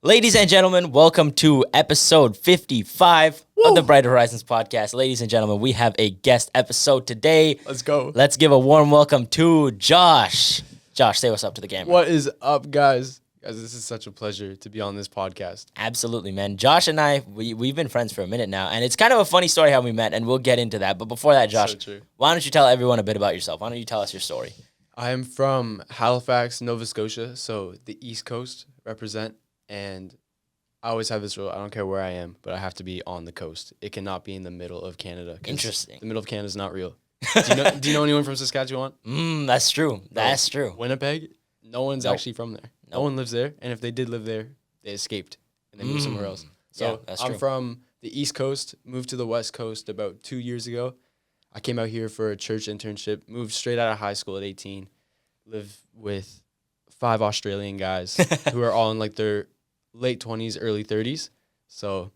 Ladies and gentlemen, welcome to episode 55 of the Brighter Horizons podcast. Ladies and gentlemen, we have a guest episode today. Let's go. Let's give a warm welcome to Josh. Josh, say what's up to the camera. What is up, guys? Guys, this is such a pleasure to be on this podcast. Absolutely, man. Josh and I, we've been friends for a minute now, and it's kind of a funny story how we met, and we'll get into that. But before that, Josh, why don't you tell everyone a bit about yourself? Why don't you tell us your story? I am from Halifax, Nova Scotia, so the East Coast represent, and I always have this rule. I don't care where I am, but I have to be on the coast. It cannot be in the middle of Canada. Interesting. The middle of Canada is not real. Do you know anyone from Saskatchewan? That's true. That's true. Winnipeg? No one's actually from there. No one lives there, and if they did live there, they escaped and they moved somewhere else. So yeah, I'm from the East Coast, moved to the West Coast about 2 years ago. I came out here for a church internship, moved straight out of high school at 18, live with 5 Australian guys who are all in like their late 20s, early 30s. So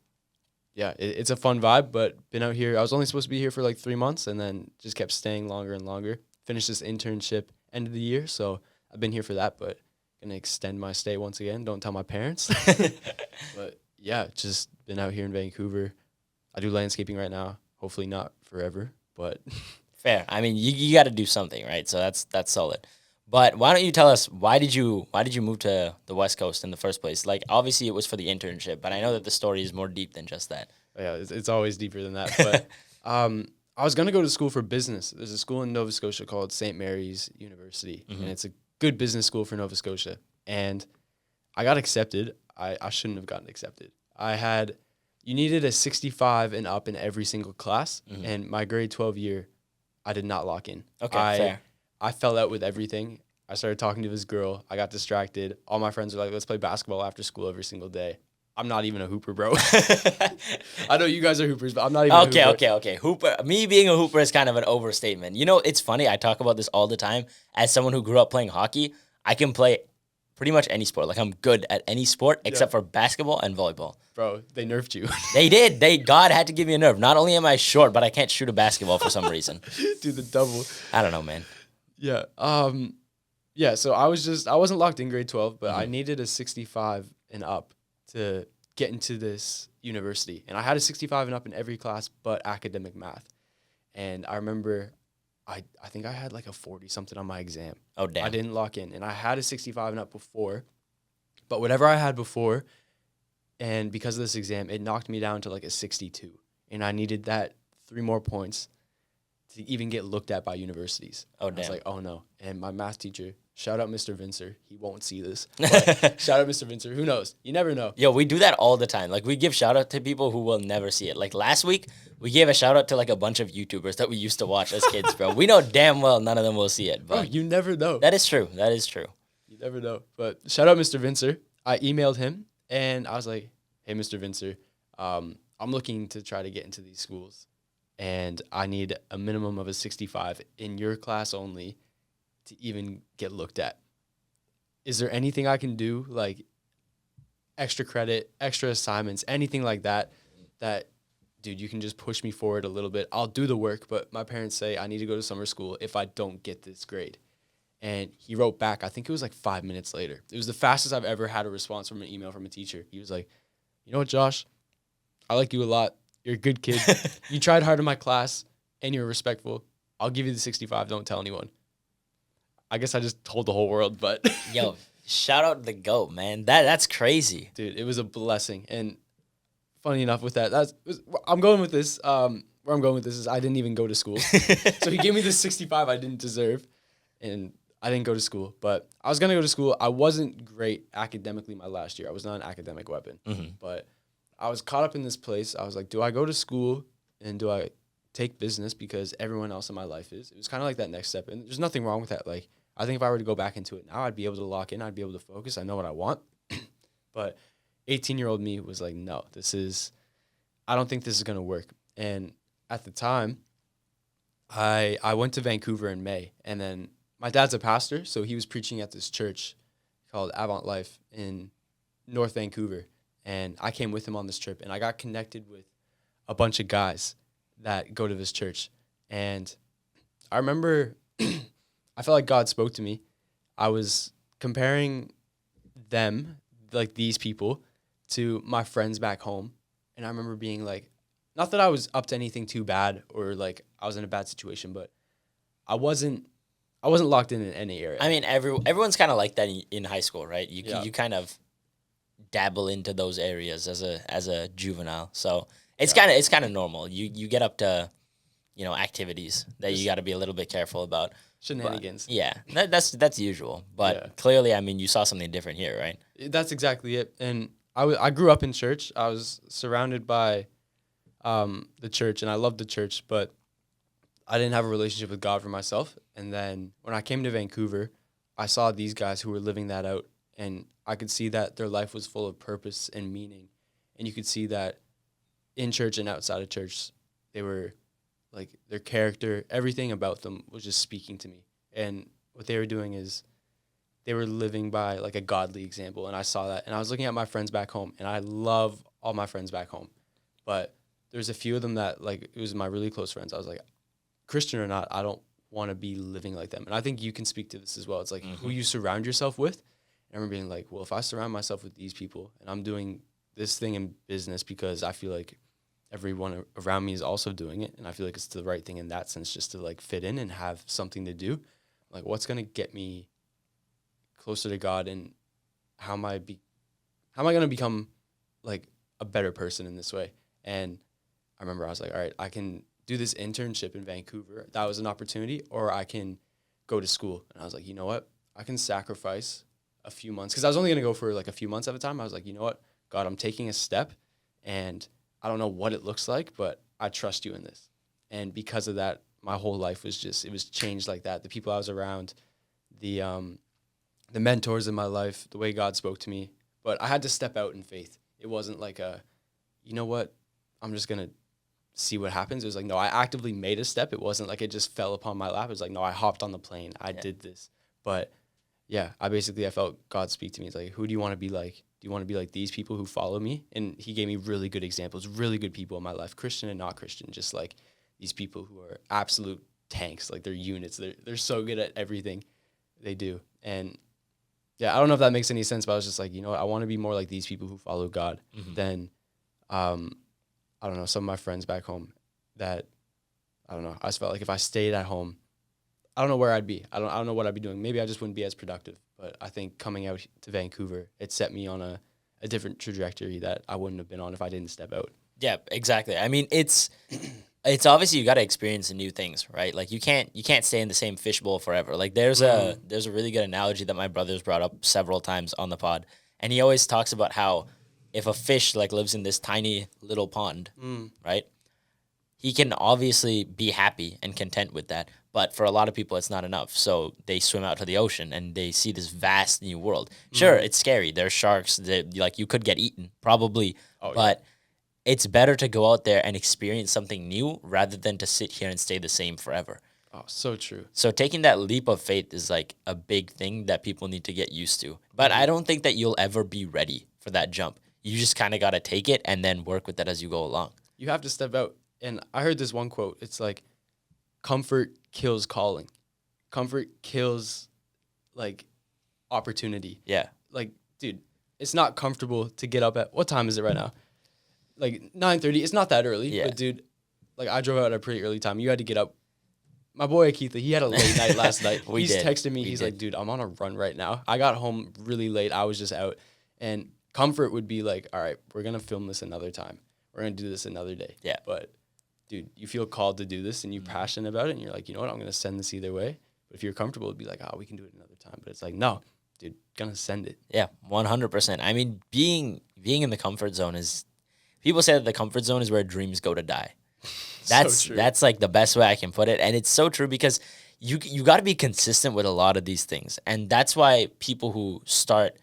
yeah, it's a fun vibe, but been out here. I was only supposed to be here for like 3 months and then just kept staying longer and longer. Finished this internship end of the year, so I've been here for that, but gonna extend my stay once again. Don't tell my parents. But yeah, just been out here in Vancouver. I do landscaping right now. Hopefully not forever, but fair. I mean, you got to do something, right? So that's solid. But why don't you tell us why did you move to the West Coast in the first place? Like, obviously it was for the internship, but I know that the story is more deep than just that. Yeah, it's always deeper than that. But I was gonna go to school for business. There's a school in Nova Scotia called St. Mary's University, and it's a good business school for Nova Scotia. And I got accepted. I shouldn't have gotten accepted. You needed a 65 and up in every single class, and my grade 12 year, I did not lock in. Okay, fair. I fell out with everything. I started talking to this girl. I got distracted. All my friends were like, let's play basketball after school every single day. I'm not even a hooper, bro. I know you guys are hoopers, but I'm not even a hooper. Okay. Hooper. Me being a hooper is kind of an overstatement. You know, it's funny. I talk about this all the time. As someone who grew up playing hockey, I can play pretty much any sport. Like, I'm good at any sport except for basketball and volleyball. Bro, they nerfed you. They did. God had to give me a nerf. Not only am I short, but I can't shoot a basketball for some reason. Dude, the double. I don't know, man. Yeah. Yeah, so I wasn't locked in grade 12, but I needed a 65 and up to get into this university. And I had a 65 and up in every class but academic math. And I remember I think I had like a 40 something on my exam. Oh, damn. I didn't lock in. And I had a 65 and up before. But whatever I had before, and because of this exam, it knocked me down to like a 62. And I needed that 3 more points to even get looked at by universities. Oh, damn. I was like, oh, no. And my math teacher, shout out Mr. Vincer. He won't see this. But shout out Mr. Vincer. Who knows? You never know. Yo, we do that all the time. Like, we give shout out to people who will never see it. Like, last week, we gave a shout out to like a bunch of YouTubers that we used to watch as kids, bro. We know damn well none of them will see it. But bro, you never know. That is true. That is true. You never know. But shout out Mr. Vincer. I emailed him, and I was like, hey, Mr. Vincer, I'm looking to try to get into these schools, and I need a minimum of a 65 in your class only to even get looked at. Is there anything I can do, like extra credit, extra assignments, anything like that, dude, you can just push me forward a little bit? I'll do the work, but my parents say I need to go to summer school if I don't get this grade. And he wrote back, I think it was like 5 minutes later. It was the fastest I've ever had a response from an email from a teacher. He was like, you know what, Josh? I like you a lot. You're a good kid. You tried hard in my class, and you're respectful. I'll give you the 65. Don't tell anyone. I guess I just told the whole world, but yo, shout out the GOAT, man. That's crazy, dude. It was a blessing, and funny enough, with that, I'm going with this. Where I'm going with this is I didn't even go to school, so he gave me the 65 I didn't deserve, and I didn't go to school. But I was gonna go to school. I wasn't great academically my last year. I was not an academic weapon, but I was caught up in this place. I was like, do I go to school and do I take business because everyone else in my life is? It was kind of like that next step. And there's nothing wrong with that. Like, I think if I were to go back into it now, I'd be able to lock in. I'd be able to focus. I know what I want. But 18-year-old me was like, no, I don't think this is going to work. And at the time, I went to Vancouver in May. And then my dad's a pastor, so he was preaching at this church called Avant Life in North Vancouver. And I came with him on this trip, and I got connected with a bunch of guys that go to this church. And I remember I felt like God spoke to me. I was comparing them, like these people, to my friends back home, and I remember being like, not that I was up to anything too bad or like I was in a bad situation, but I wasn't locked in any area. I mean, everyone's kind of like that in high school, right? Yeah. You kind of dabble into those areas as a juvenile, so it's Yeah. kind of normal. You get up to activities that you got to be a little bit careful about. Shenanigans. Yeah, that's usual. But Yeah. clearly, I mean, you saw something different here, right? That's exactly it. And I grew up in church. I was surrounded by the church, and I loved the church, but I didn't have a relationship with God for myself. And then when I came to Vancouver, I saw these guys who were living that out, and I could see that their life was full of purpose and meaning. And you could see that in church and outside of church, they were like their character, everything about them was just speaking to me. And what they were doing is they were living by like a godly example. And I saw that. And I was looking at my friends back home, and I love all my friends back home. But there's a few of them that like it was my really close friends. I was like, Christian or not, I don't want to be living like them. And I think you can speak to this as well. It's like who you surround yourself with. And I remember being like, well, if I surround myself with these people and I'm doing this thing in business because I feel like everyone around me is also doing it, and I feel like it's the right thing in that sense, just to like fit in and have something to do. Like, what's gonna get me closer to God, and how am I gonna become like a better person in this way? And I remember I was like, all right, I can do this internship in Vancouver. That was an opportunity, or I can go to school. And I was like, you know what? I can sacrifice a few months, because I was only gonna go for like a few months at a time. I was like, you know what, God, I'm taking a step, and I don't know what it looks like, but I trust you in this. And because of that, my whole life was changed like that. The people I was around, the mentors in my life, the way God spoke to me. But I had to step out in faith. It wasn't like you know what, I'm just going to see what happens. It was like, no, I actively made a step. It wasn't like it just fell upon my lap. It was like, no, I hopped on the plane. I did this. But yeah, I felt God speak to me. It's like, who do you want to be like? Do you want to be like these people who follow me? And he gave me really good examples, really good people in my life, Christian and not Christian, just like these people who are absolute tanks, like they're units. They're so good at everything they do. And yeah, I don't know if that makes any sense, but I was just like, you know what? I want to be more like these people who follow God than, I don't know, some of my friends back home that, I don't know, I just felt like if I stayed at home, I don't know where I'd be. I don't know what I'd be doing. Maybe I just wouldn't be as productive. But I think coming out to Vancouver, it set me on a different trajectory that I wouldn't have been on if I didn't step out. Yeah, exactly. I mean, it's obviously you got to experience new things, right? Like you can't stay in the same fishbowl forever. Like there's a really good analogy that my brother's brought up several times on the pod, and he always talks about how if a fish like lives in this tiny little pond, right? He can obviously be happy and content with that, but for a lot of people, it's not enough. So they swim out to the ocean and they see this vast new world. Sure, it's scary. There's sharks. Like you could get eaten, probably, but it's better to go out there and experience something new rather than to sit here and stay the same forever. Oh, so true. So taking that leap of faith is like a big thing that people need to get used to. But I don't think that you'll ever be ready for that jump. You just kind of got to take it and then work with that as you go along. You have to step out. And I heard this one quote. It's like, comfort kills calling. Comfort kills, like, opportunity. Yeah. Like, dude, it's not comfortable to get up at, what time is it right now? Like, 9:30. It's not that early. Yeah. But, dude, like, I drove out at a pretty early time. You had to get up. My boy, Keith, he had a late night last night. He's texting me. He's like, dude, I'm on a run right now. I got home really late. I was just out. And comfort would be like, all right, we're going to film this another time. We're going to do this another day. Yeah. But dude, you feel called to do this and you're passionate about it and you're like, you know what, I'm going to send this either way. But if you're comfortable, it'd be like, oh, we can do it another time. But it's like, no, dude, gonna send it. Yeah, 100%. I mean, being in the comfort zone is, people say that the comfort zone is where dreams go to die. That's like the best way I can put it. And it's so true because you got to be consistent with a lot of these things. And that's why people who start,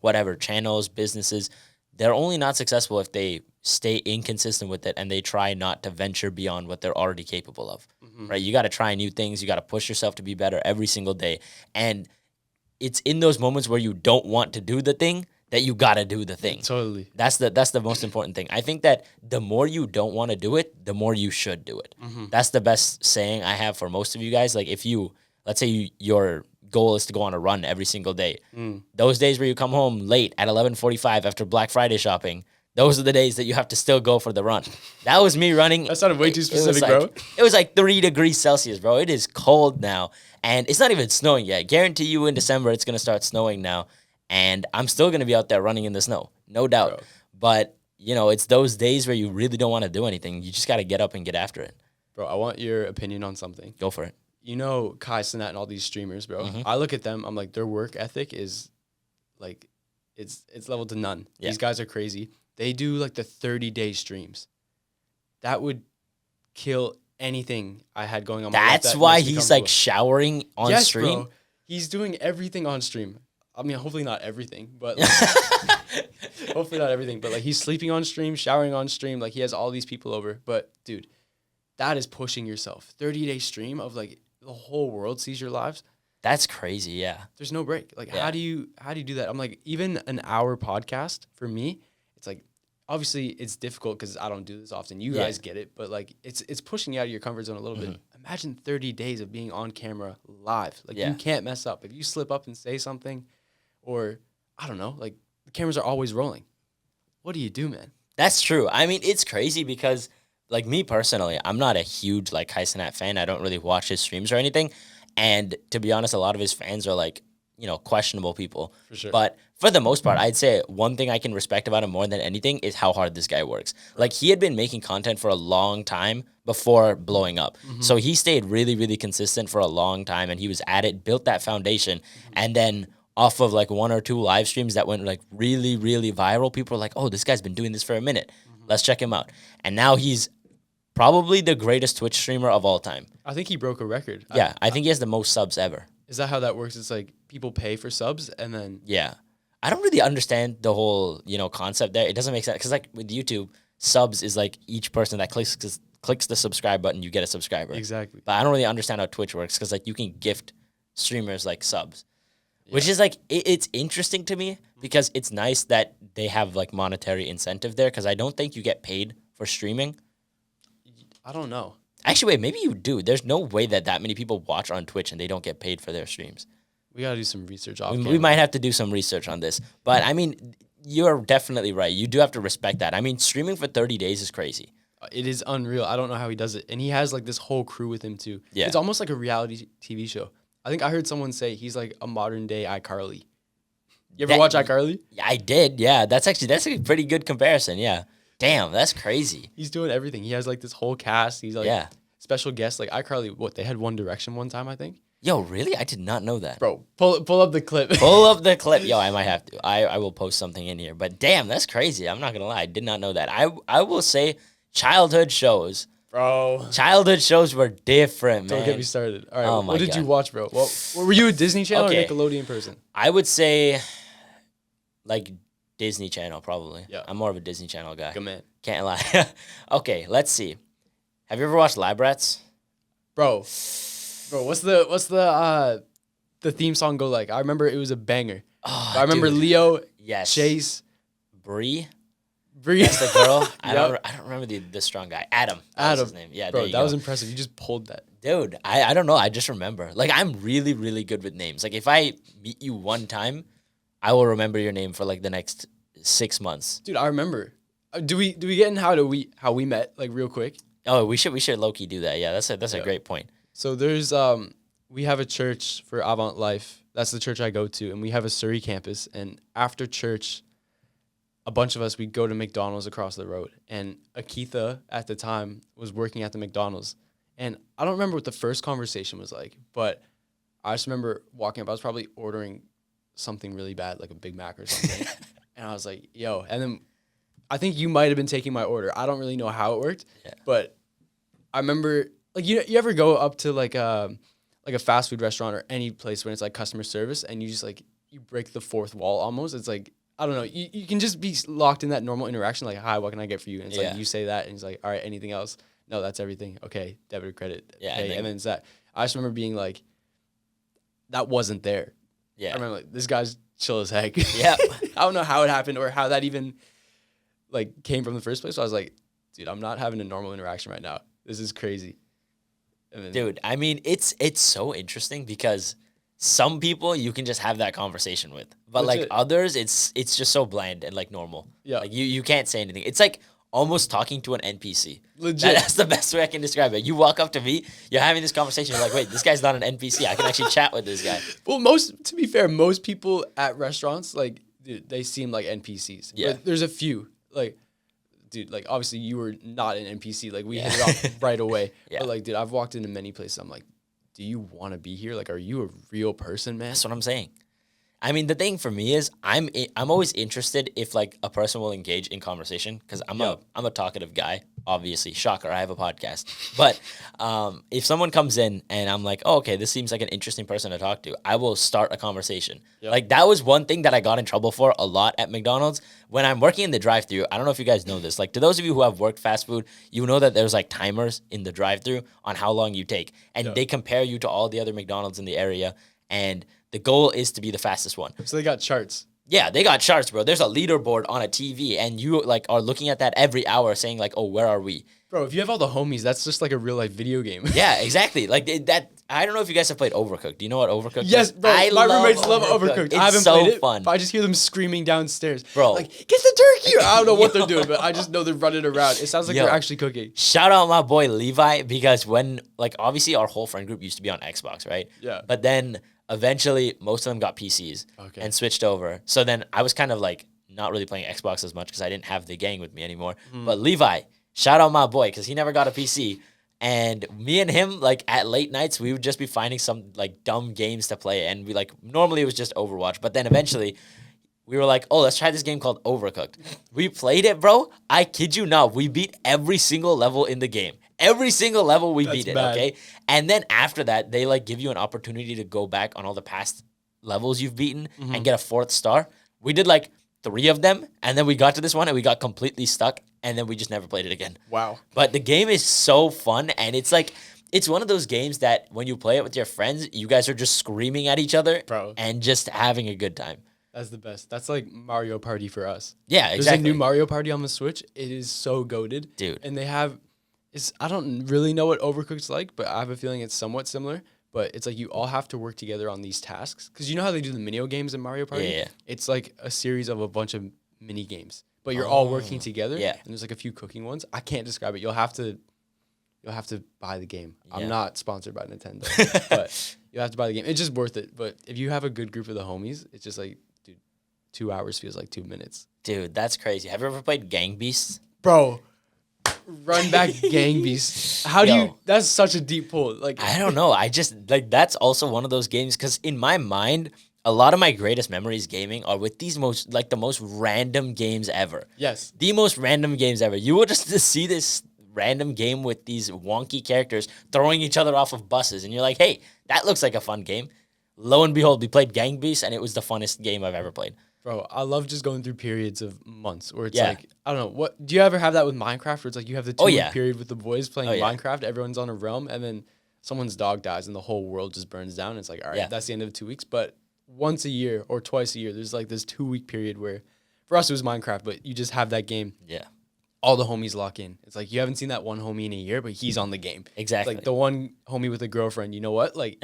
whatever, channels, businesses, they're only not successful if they stay inconsistent with it and they try not to venture beyond what they're already capable of, right? You got to try new things. You got to push yourself to be better every single day. And it's in those moments where you don't want to do the thing that you got to do the thing. Totally. That's the most important thing. I think that the more you don't want to do it, the more you should do it. That's the best saying I have for most of you guys. Like if you, let's say you're goal is to go on a run every single day. Mm. Those days where you come home late at 11:45 after Black Friday shopping, those are the days that you have to still go for the run. That was me running. That sounded way too specific, like, bro. It was like 3 degrees Celsius, bro. It is cold now. And it's not even snowing yet. Guarantee you in December it's going to start snowing now. And I'm still going to be out there running in the snow. No doubt. Bro. But, it's those days where you really don't want to do anything. You just got to get up and get after it. Bro, I want your opinion on something. Go for it. You know Kai Cenat and all these streamers, bro. Mhm. I look at them, I'm like, their work ethic is like it's level to none. Yeah. These guys are crazy. They do like the 30-day streams. That would kill anything I had going on. That's why he's like showering on stream. Bro. He's doing everything on stream. I mean, hopefully not everything, but like, hopefully not everything. But like he's sleeping on stream, showering on stream. Like he has all these people over. But dude, that is pushing yourself. 30-day stream of like the whole world sees your lives. That's crazy. Yeah. There's no break. Like Yeah. how do you do that? I'm like, even an hour podcast for me, it's like obviously it's difficult because I don't do this often. You Yeah. guys get it, but like it's pushing you out of your comfort zone a little bit. Imagine 30 days of being on camera live. Like Yeah. you can't mess up. If you slip up and say something, or I don't know, like the cameras are always rolling. What do you do, man? That's true. I mean, it's crazy because, like, me personally, I'm not a huge, like, Cenat fan. I don't really watch his streams or anything. And to be honest, a lot of his fans are, like, questionable people. For sure. But for the most part, I'd say one thing I can respect about him more than anything is how hard this guy works. Like, he had been making content for a long time before blowing up. So he stayed really, really consistent for a long time, and he was at it, built that foundation, and then off of like 1 or 2 live streams that went like really, really viral, people were like, oh, this guy's been doing this for a minute. Let's check him out. And now he's probably the greatest Twitch streamer of all time. I think he broke a record. Yeah, I think he has the most subs ever. Is that how that works? It's like people pay for subs and then Yeah. I don't really understand the whole, concept there. It doesn't make sense. Because like with YouTube, subs is like each person that clicks the subscribe button, you get a subscriber. exactly. But I don't really understand how Twitch works because like you can gift streamers like subs. Which is like, it's interesting to me because it's nice that they have like monetary incentive there because I don't think you get paid for streaming. I don't know. Actually, wait, maybe you do. There's no way that many people watch on Twitch and they don't get paid for their streams. We gotta do some research off. We might have to do some research on this. But I mean, you're definitely right. You do have to respect that. I mean, streaming for 30 days is crazy. It is unreal. I don't know how he does it. And he has like this whole crew with him too. Yeah. It's almost like a reality TV show. I think I heard someone say he's like a modern day iCarly. You ever watch iCarly? Yeah, I did. Yeah, that's a pretty good comparison. Yeah. Damn, that's crazy. He's doing everything. He has like this whole cast. He's like Yeah. special guests. Like iCarly, they had One Direction one time, I think. Yo, really? I did not know that. Bro, pull up the clip. Pull up the clip. Yo, I might have to. I will post something in here. But damn, that's crazy. I'm not going to lie. I did not know that. I will say childhood shows. Bro. Childhood shows were different, man. Don't get me started. All right, Oh my what did you God. watch, bro? Well, were you a Disney Channel Okay. or Nickelodeon person? I would say like Disney Channel, probably. Yeah. I'm more of a Disney Channel guy. Good man. Can't lie. Okay, let's see. Have you ever watched Lab Rats? Bro, what's the theme song go like? I remember it was a banger. Oh, I remember dude. Leo, Yes. Chase, Bree. Bree. That's the girl. I Yep. don't remember the strong guy. Adam. That was his name. Yeah, Bro, there you that go. was impressive. You just pulled that. Dude, I don't know. I just remember. Like, I'm really, really good with names. Like, if I meet you one time, I will remember your name for, like, the next 6 months. Dude, I remember. Do we get in how we met, like, real quick? Oh, we should low-key do that. Yeah, that's a Yeah. great point. So there's we have a church for Avant Life. That's the church I go to, and we have a Surrey campus. And after church, a bunch of us, we'd go to McDonald's across the road. And Akitha at the time was working at the McDonald's. And I don't remember what the first conversation was like, but I just remember walking up. I was probably ordering something really bad, like a Big Mac or something. And I was like, yo. And then I think you might have been taking my order. I don't really know how it worked, Yeah. but I remember, like, you ever go up to like a fast food restaurant or any place when it's like customer service and you just like, you break the fourth wall almost. It's like, I don't know. You can just be locked in that normal interaction. Like, hi, what can I get for you? And it's Yeah. like, you say that and it's like, all right, anything else? No, that's everything. Okay. Debit or credit. Yeah, Pay. and then- And then it's that. I just remember being like, that wasn't there. I Yeah. remember like, this guy's chill as heck. Yeah. I don't know how it happened or how that even like came from the first place. So I was like, dude, I'm not having a normal interaction right now. This is crazy. And then, Dude, I mean, it's so interesting because some people you can just have that conversation with, but like Legit. others, it's just so bland and like normal. Yeah. Like you can't say anything. It's like almost talking to an NPC. Legit. That's the best way I can describe it. You walk up to me, you're having this conversation. You're like, wait, this guy's not an NPC. I can actually chat with this guy. Well, to be fair, most people at restaurants, like, dude, they seem like NPCs. Yeah. But there's a few, like, dude, like, obviously you were not an NPC. Like, we hit it off right away. Yeah. But, like, dude, I've walked into many places. I'm like, do you want to be here? Like, are you a real person, man? That's what I'm saying. I mean, the thing for me is I'm always interested if like a person will engage in conversation because I'm a talkative guy. Obviously, shocker, I have a podcast. But if someone comes in and I'm like, oh, okay, this seems like an interesting person to talk to, I will start a conversation. Yep. Like that was one thing that I got in trouble for a lot at McDonald's when I'm working in the drive-thru. I don't know if you guys know this. Like to those of you who have worked fast food, you know that there's like timers in the drive-thru on how long you take, and they compare you to all the other McDonald's in the area, and the goal is to be the fastest one. So they got charts. Yeah, they got charts, bro. There's a leaderboard on a TV, and you like are looking at that every hour, saying like, "Oh, where are we?" Bro, if you have all the homies, that's just like a real life video game. Yeah, exactly. Like that. I don't know if you guys have played Overcooked. Do you know what Overcooked Yes, is? bro. My roommates love Overcooked. It's I haven't so played it, fun. but I just hear them screaming downstairs. Bro. Like, get the turkey! I don't know what they're doing, but I just know they're running around. It sounds like Yo. they're actually cooking. Shout out my boy Levi, because when like obviously our whole friend group used to be on Xbox, right? Yeah. But then eventually most of them got PCs and switched over. So then I was kind of like not really playing Xbox as much because I didn't have the gang with me anymore. But Levi, shout out my boy, because he never got a PC. And me and him, like at late nights, we would just be finding some like dumb games to play. And we like normally it was just Overwatch, but then eventually we were like, oh, let's try this game called Overcooked. We played it, bro. I kid you not. We beat every single level in the game. Every single level we beat it, bad. okay? And then after that, they like give you an opportunity to go back on all the past levels you've beaten and get a 4th star. We did like 3 of them, and then we got to this one and we got completely stuck, and then we just never played it again. Wow. But the game is so fun, and it's like it's one of those games that when you play it with your friends, you guys are just screaming at each other, Bro. and just having a good time. That's the best. That's like Mario Party for us. Yeah, There's exactly. a new Mario Party on the Switch. It is so goated. Dude. And they have, I don't really know what Overcooked's like, but I have a feeling it's somewhat similar. But it's like you all have to work together on these tasks. Because you know how they do the mini games in Mario Party? Yeah. It's like a series of a bunch of mini games. But you're all working together. Yeah. And there's like a few cooking ones. I can't describe it. You'll have to buy the game. Yeah. I'm not sponsored by Nintendo. But you have to buy the game. It's just worth it. But if you have a good group of the homies, it's just like, dude, 2 hours feels like 2 minutes. Dude, that's crazy. Have you ever played Gang Beasts? Bro, run back Gang Beasts. How do Yo. you, that's such a deep pull. Like, I don't know. I just like that's also one of those games because in my mind, a lot of my greatest memories gaming are with these the most random games ever. yes. The most random games ever. You will just see this random game with these wonky characters throwing each other off of buses, and you're like, hey, that looks like a fun game. Lo and behold, we played Gang Beasts, and it was the funnest game I've ever played. Bro, I love just going through periods of months where it's Yeah. like, I don't know, what, do you ever have that with Minecraft where it's like you have the 2 week yeah. period with the boys playing Oh, yeah. Minecraft, everyone's on a realm, and then someone's dog dies and the whole world just burns down. It's like, all right, Yeah. that's the end of the 2 weeks. But once a year or twice a year, there's like this 2 week period where, for us, it was Minecraft, but you just have that game. Yeah, All the homies lock in. It's like you haven't seen that one homie in a year, but he's on the game. exactly. Like the one homie with a girlfriend, you know what? Like,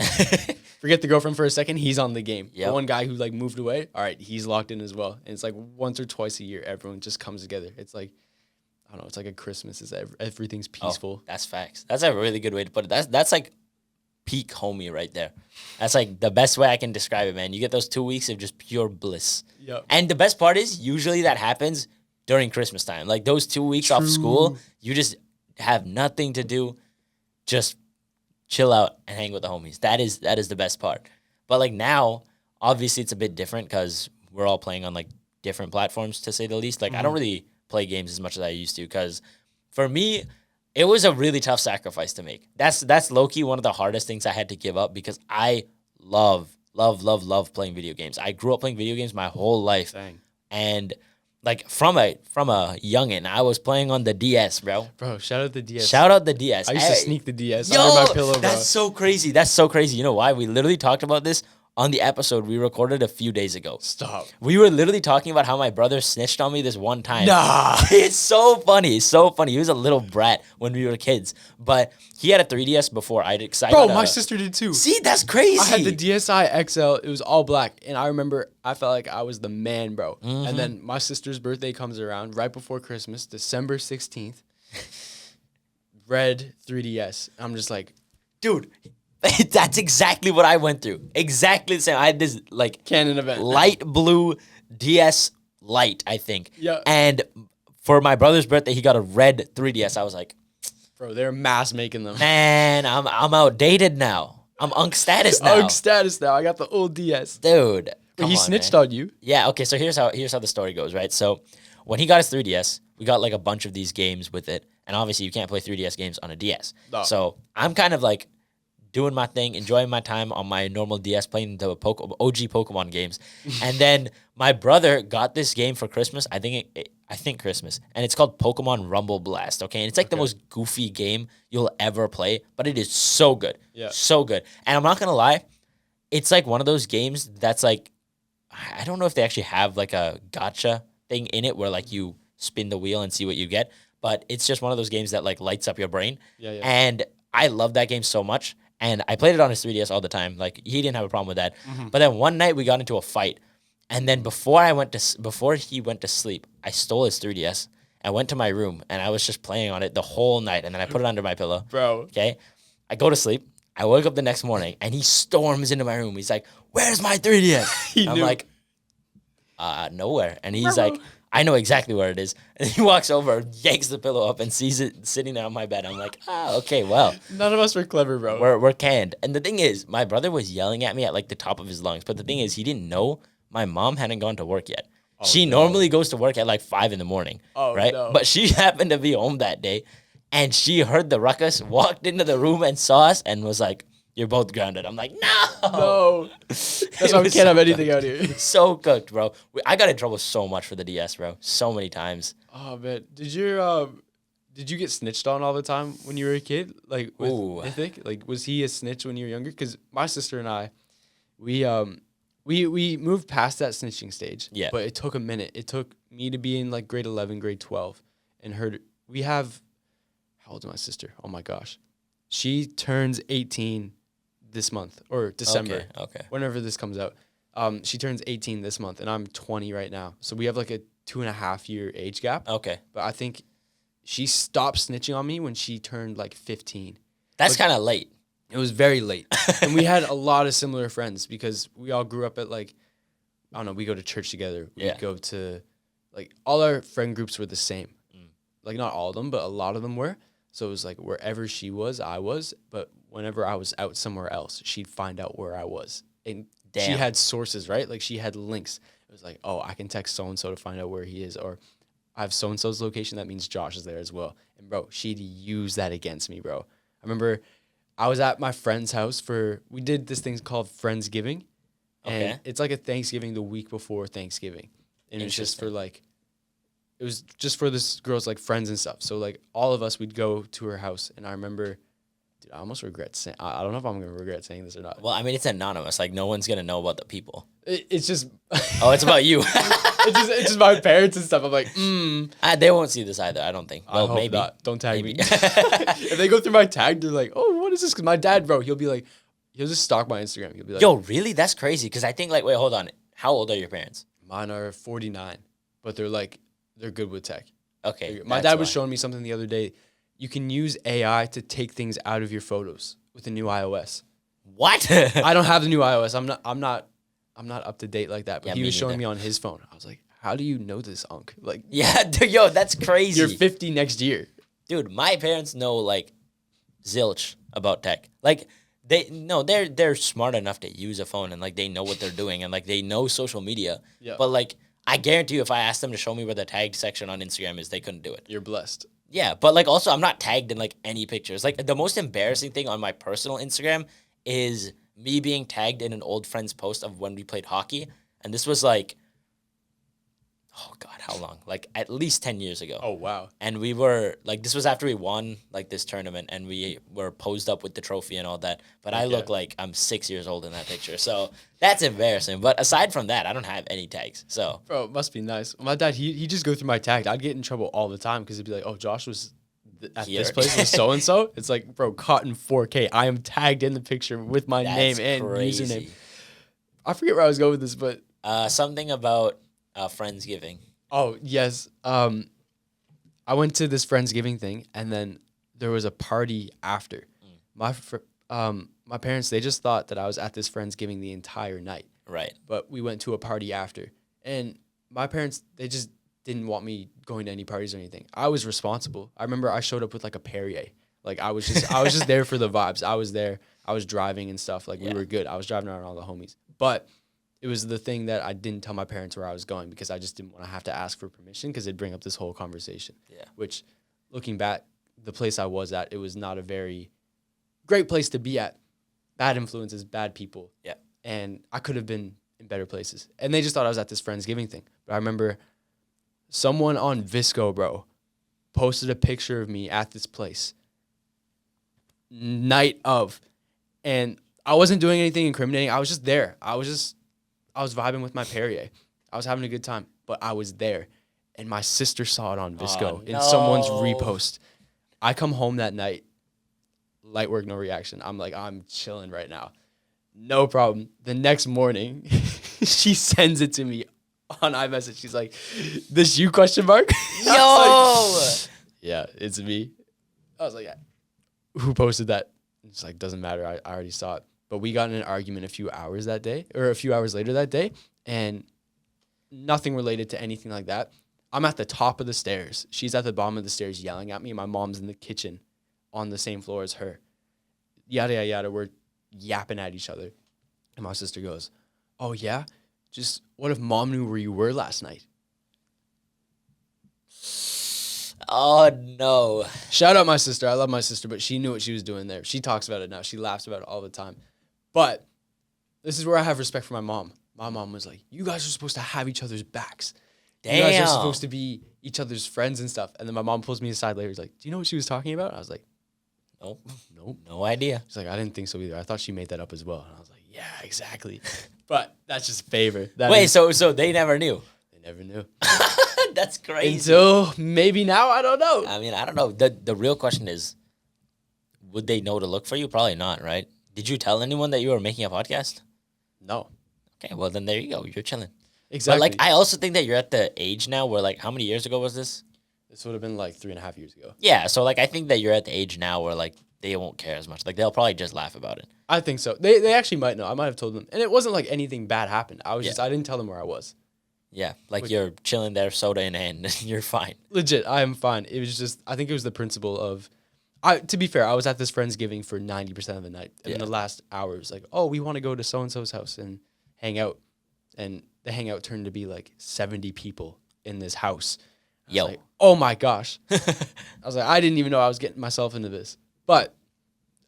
forget the girlfriend for a second, he's on the game. Yep. The one guy who like moved away, all right, he's locked in as well. And it's like once or twice a year, everyone just comes together. It's like, I don't know, it's like a Christmas. It's everything's peaceful. That's facts. That's a really good way to put it. That's like peak homie right there. That's like the best way I can describe it, man. You get those 2 weeks of just pure bliss. Yep. And the best part is usually that happens during Christmas time. Like those 2 weeks off school, you just have nothing to do, just chill out and hang with the homies. That is the best part. But like now, obviously it's a bit different because we're all playing on like different platforms, to say the least. Like I don't really play games as much as I used to because for me, it was a really tough sacrifice to make. That's low-key one of the hardest things I had to give up because I love playing video games. I grew up playing video games my whole life. Dang. And like from a youngin', I was playing on the DS, bro. Bro, shout out the DS. Shout out the DS. I used to Hey, sneak the DS yo, under my pillow, bro. that's so crazy. That's so crazy. You know why? We literally talked about this on the episode we recorded a few days ago. Stop. We were literally talking about how my brother snitched on me this one time. Nah. It's so funny. It's so funny. He was a little brat when we were kids, but he had a 3DS before I did. Bro, my sister did too. See, that's crazy. I had the DSi XL. It was all black. And I remember I felt like I was the man, bro. Mm-hmm. And then my sister's birthday comes around right before Christmas, December 16th. Red 3DS. I'm just like, Dude, that's exactly what I went through. Exactly the same. I had this like canon event. light blue DS Lite, I think. Yeah. And for my brother's birthday, he got a red 3DS. I was like, Bro, they're mass making them. man, I'm outdated now. I'm Unk status now. Ugh status now. I got the old DS. Dude. But he come on, snitched man. on you. Yeah, okay, so here's how the story goes, right? So when he got his 3DS, we got like a bunch of these games with it. And obviously you can't play 3DS games on a DS. No. So I'm kind of like doing my thing, enjoying my time on my normal DS, playing the OG Pokemon games. And then my brother got this game for Christmas. I think Christmas. And it's called Pokemon Rumble Blast, okay? And it's like the most goofy game you'll ever play, but it is so good. Yeah. So good. And I'm not going to lie, it's like one of those games that's like, I don't know if they actually have like a gotcha thing in it where like you spin the wheel and see what you get, but it's just one of those games that like lights up your brain. Yeah. And I love that game so much. And I played it on his 3DS all the time. Like he didn't have a problem with that. But then one night we got into a fight. And then before he went to sleep, I stole his 3DS. I went to my room and I was just playing on it the whole night. And then I put it under my pillow. Bro. Okay. I go to sleep. I wake up the next morning and he storms into my room. He's like, "Where's my 3DS?" I'm knew. like, nowhere. And he's like, "I know exactly where it is." And he walks over, yanks the pillow up, and sees it sitting there on my bed. I'm like, okay, well, None of us were clever, bro. we're canned. And the thing is, my brother was yelling at me at like the top of his lungs. But the thing is, he didn't know my mom hadn't gone to work yet. She normally goes to work at like 5 a.m, Oh, right? no. But she happened to be home that day, and she heard the ruckus, walked into the room and saw us, and was like, "You're both grounded." I'm like, no. No. That's why we can't have anything out here. So cooked, bro. I got in trouble so much for the DS, bro. So many times. Oh man, did you get snitched on all the time when you were a kid? Like with Ooh. Mythic? Like was he a snitch when you were younger? Because my sister and I, we moved past that snitching stage. Yeah. But it took a minute. It took me to be in like grade 11, grade 12, and her. We have, how old is my sister? Oh my gosh, she turns 18 this month or December. Okay. Whenever this comes out. She turns 18 this month, and I'm 20 right now. So we have like a 2.5 year age gap. Okay. But I think she stopped snitching on me when she turned like 15. That's kind of late. It was very late. And we had a lot of similar friends because we all grew up at like, I don't know, we go to church together. We Yeah. go to, like, all our friend groups were the same. Like, not all of them, but a lot of them were. So it was like wherever she was, I was. But whenever I was out somewhere else, she'd find out where I was. And she Damn. had sources, right? Like, she had links. It was like, oh, I can text so-and-so to find out where he is. Or I have so-and-so's location. That means Josh is there as well. And, bro, she'd use that against me, bro. I remember I was at my friend's house we did this thing called Friendsgiving. And Okay. it's like a Thanksgiving the week before Thanksgiving. And it was just for like, it was just for this girl's like friends and stuff. So like all of us, we'd go to her house. And I remember, dude, I almost regret saying, I don't know if I'm going to regret saying this or not. Well, I mean, it's anonymous. Like, no one's going to know about the people. It's just, Oh, it's about you. it's just my parents and stuff. I'm like, They won't see this either, I don't think. I Well, hope maybe. not. Don't tag Maybe. me. If they go through my tag, they're like, oh, what is this? Because my dad, bro, he'll be like, he'll just stalk my Instagram. He'll be like, Yo, really? That's crazy. Because I think, like, wait, hold on. How old are your parents? mine are 49, but they're good with tech. Okay. My that's dad was why. showing me something the other day. You can use AI to take things out of your photos with the new iOS. What? I don't have the new iOS. I'm not up to date like that. But Yeah, he me was showing neither. me on his phone. I was like, how do you know this, Unc? Like, Yeah, dude, yo, that's crazy. you're 50 next year. Dude, my parents know like zilch about tech. Like they're smart enough to use a phone and like they know what they're doing and like they know social media. Yeah. But like I guarantee you if I asked them to show me where the tagged section on Instagram is, they couldn't do it. You're blessed. Yeah, but like also I'm not tagged in like any pictures. Like the most embarrassing thing on my personal Instagram is me being tagged in an old friend's post of when we played hockey. And this was like oh God, how long? Like at least 10 years ago. Oh, wow. And we were like, this was after we won like this tournament, and we were posed up with the trophy and all that. But I look like I'm 6 years old in that picture, so that's embarrassing. But aside from that, I don't have any tags. So, Bro, it must be nice. My dad, he just go through my tag. I'd get in trouble all the time because he'd be like, "Oh, Josh was at Here. this place with so and so." It's like, bro, caught in 4K. I am tagged in the picture with my name that's and crazy. username. I forget where I was going with this, but Something about Friendsgiving. oh yes, I went to this Friendsgiving thing, and then there was a party after. My parents, they just thought that I was at this Friendsgiving the entire night. Right. But we went to a party after. And my parents, they just didn't want me going to any parties or anything. I was responsible. I remember I showed up with like a Perrier. Like I was just there for the vibes. I was there. I was driving and stuff. Like we were good. I was driving around all the homies. But it was the thing that I didn't tell my parents where I was going because I just didn't want to have to ask for permission because it'd bring up this whole conversation. Yeah. Which, looking back, the place I was at, it was not a very great place to be at. Bad influences, bad people. Yeah. And I could have been in better places. And they just thought I was at this Friendsgiving thing. But I remember someone on Visco, bro, posted a picture of me at this place night of. And I wasn't doing anything incriminating. I was just there. I was vibing with my Perrier. I was having a good time, but I was there. And my sister saw it on Visco in someone's repost. I come home that night, light work, no reaction. I'm like, I'm chilling right now. No problem. The next morning, she sends it to me on iMessage. She's like, "This you?" question mark. Yo. Yeah, it's me. I was like, yeah. Who posted that? It's like, doesn't matter. I already saw it. But we got in an argument a few hours later that day, and nothing related to anything like that. I'm at the top of the stairs. She's at the bottom of the stairs yelling at me. My mom's in the kitchen on the same floor as her. Yada, yada, yada. We're yapping at each other. And my sister goes, "Oh, yeah? Just what if mom knew where you were last night?" Oh no. Shout out my sister. I love my sister, but she knew what she was doing there. She talks about it now. She laughs about it all the time. But this is where I have respect for my mom. My mom was like, "You guys are supposed to have each other's backs. Damn. You guys are supposed to be each other's friends and stuff." And then my mom pulls me aside later. He's like, "Do you know what she was talking about?" I was like, Nope. "Nope." No idea. She's like, "I didn't think so either. I thought she made that up as well." And I was like, "Yeah, exactly." But that's just favor. Wait, so they never knew. They never knew. That's crazy. Until maybe now, I don't know. I mean, I don't know. The real question is, would they know to look for you? Probably not, right? Did you tell anyone that you were making a podcast? No. Okay, well then there you go. You're chilling. Exactly. But like, I also think that you're at the age now where like, how many years ago was this? This would have been like 3.5 years ago. Yeah, so like, I think that you're at the age now where like they won't care as much. Like they'll probably just laugh about it. I think so. They actually might know. I might have told them. And it wasn't like anything bad happened. I didn't tell them where I was. Yeah, like you're chilling there, soda in hand, and you're fine. Legit, I am fine. It was just, I think it was the principle of, to be fair, I was at this Friendsgiving for 90% of the night. And the last hour was like, "Oh, we want to go to so-and-so's house and hang out." And the hangout turned to be like 70 people in this house. Yo. Like, oh my gosh. I was like, I didn't even know I was getting myself into this. But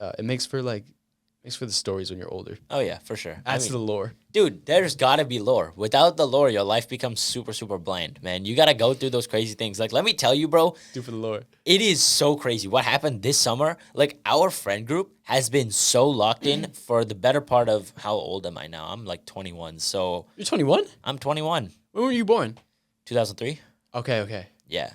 it makes for the stories when you're older. Oh yeah, for sure. Adds to the lore. Dude, there's gotta be lore. Without the lore, your life becomes super, super bland, man. You gotta go through those crazy things. Like, let me tell you, bro, Do for the lore. it is so crazy. What happened this summer, like, our friend group has been so locked in for the better part of, how old am I now? I'm like 21, so You're 21? I'm 21. When were you born? 2003? Okay. Yeah.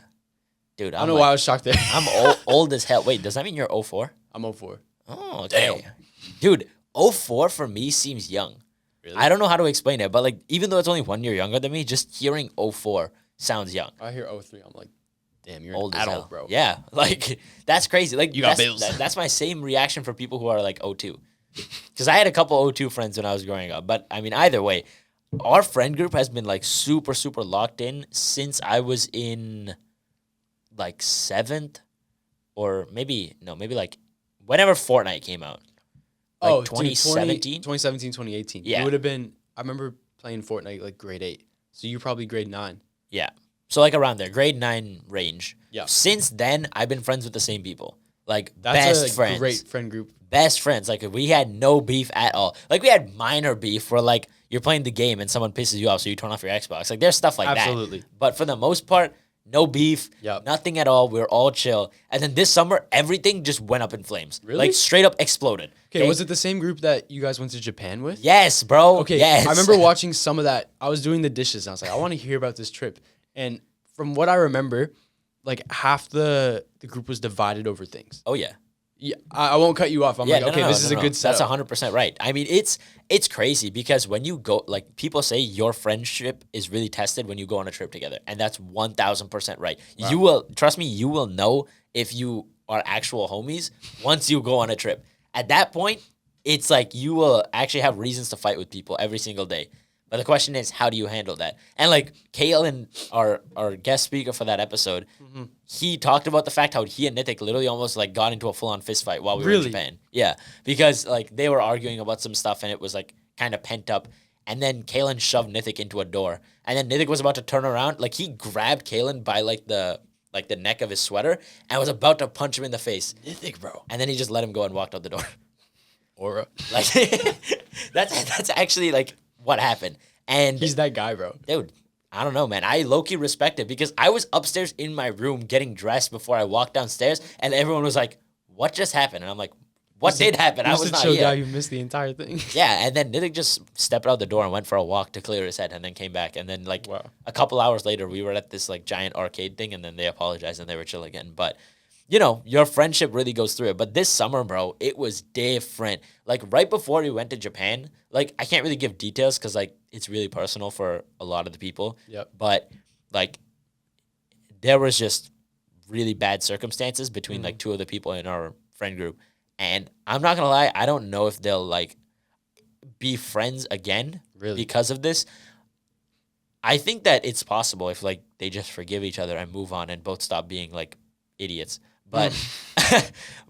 Dude, I don't know why I was shocked there. I'm old as hell. Wait, does that mean you're 04? I'm 04. Oh, okay. Damn. Dude, 04 for me seems young. Really? I don't know how to explain it, but like, even though it's only 1 year younger than me, just hearing 04 sounds young. I hear 03. I'm like, damn, you're Old an as adult, hell. bro. Yeah, like, that's crazy. Like, You got that's, bills. That's my same reaction for people who are like 02. Because I had a couple 02 friends when I was growing up. But I mean, either way, our friend group has been like super, super locked in since I was in like 7th, or maybe like whenever Fortnite came out. Like 2017? 2017, 2018. Yeah. It would have been, I remember playing Fortnite like grade 8. So you're probably grade 9. Yeah. So like around there, grade 9 range. Yeah. Since then, I've been friends with the same people. Like, That's best a friends. great friend group. Best friends. Like, we had no beef at all. Like, we had minor beef where, like, you're playing the game and someone pisses you off, so you turn off your Xbox. Like there's stuff like Absolutely. that. But for the most part, no beef, Yep. nothing at all. We're all chill. And then this summer, everything just went up in flames. Really? Like straight up exploded. Okay, was it the same group that you guys went to Japan with? Yes, bro. Okay, yes. I remember watching some of that. I was doing the dishes, and I was like, I want to hear about this trip. And from what I remember, like half the group was divided over things. Oh yeah. Yeah, I won't cut you off. I'm like, okay, this is a good setup. That's 100% right. I mean, it's crazy because when you go, like people say your friendship is really tested when you go on a trip together. And that's 1000% right. Wow. You will, trust me, you will know if you are actual homies once you go on a trip. At that point, it's like you will actually have reasons to fight with people every single day. But the question is, how do you handle that? And like Kalen, our guest speaker for that episode, he talked about the fact how he and Nithik literally almost like got into a full-on fist fight while we were in Japan. Yeah, because like they were arguing about some stuff and it was like kind of pent up. And then Kalen shoved Nithik into a door. And then Nithik was about to turn around. Like he grabbed Kalen by like the neck of his sweater and was about to punch him in the face. Nithik, bro. And then he just let him go and walked out the door. Aura. Like that's actually like what happened. And he's that guy, bro. Dude, I don't know, man. I low-key respect it because I was upstairs in my room getting dressed before I walked downstairs, and everyone was like, what just happened? And I'm like, what did happen? I was not here. He's the chill guy who missed the entire thing. Yeah, and then Nithik just stepped out the door and went for a walk to clear his head and then came back. And then like a couple hours later, we were at this like giant arcade thing, and then they apologized and they were chill again. But you know, your friendship really goes through it. But this summer, bro, it was different. Like right before we went to Japan, like I can't really give details because like it's really personal for a lot of the people. Yep. But like there was just really bad circumstances between like two of the people in our friend group. And I'm not gonna lie, I don't know if they'll like be friends again because of this. I think that it's possible if like they just forgive each other and move on and both stop being like idiots. But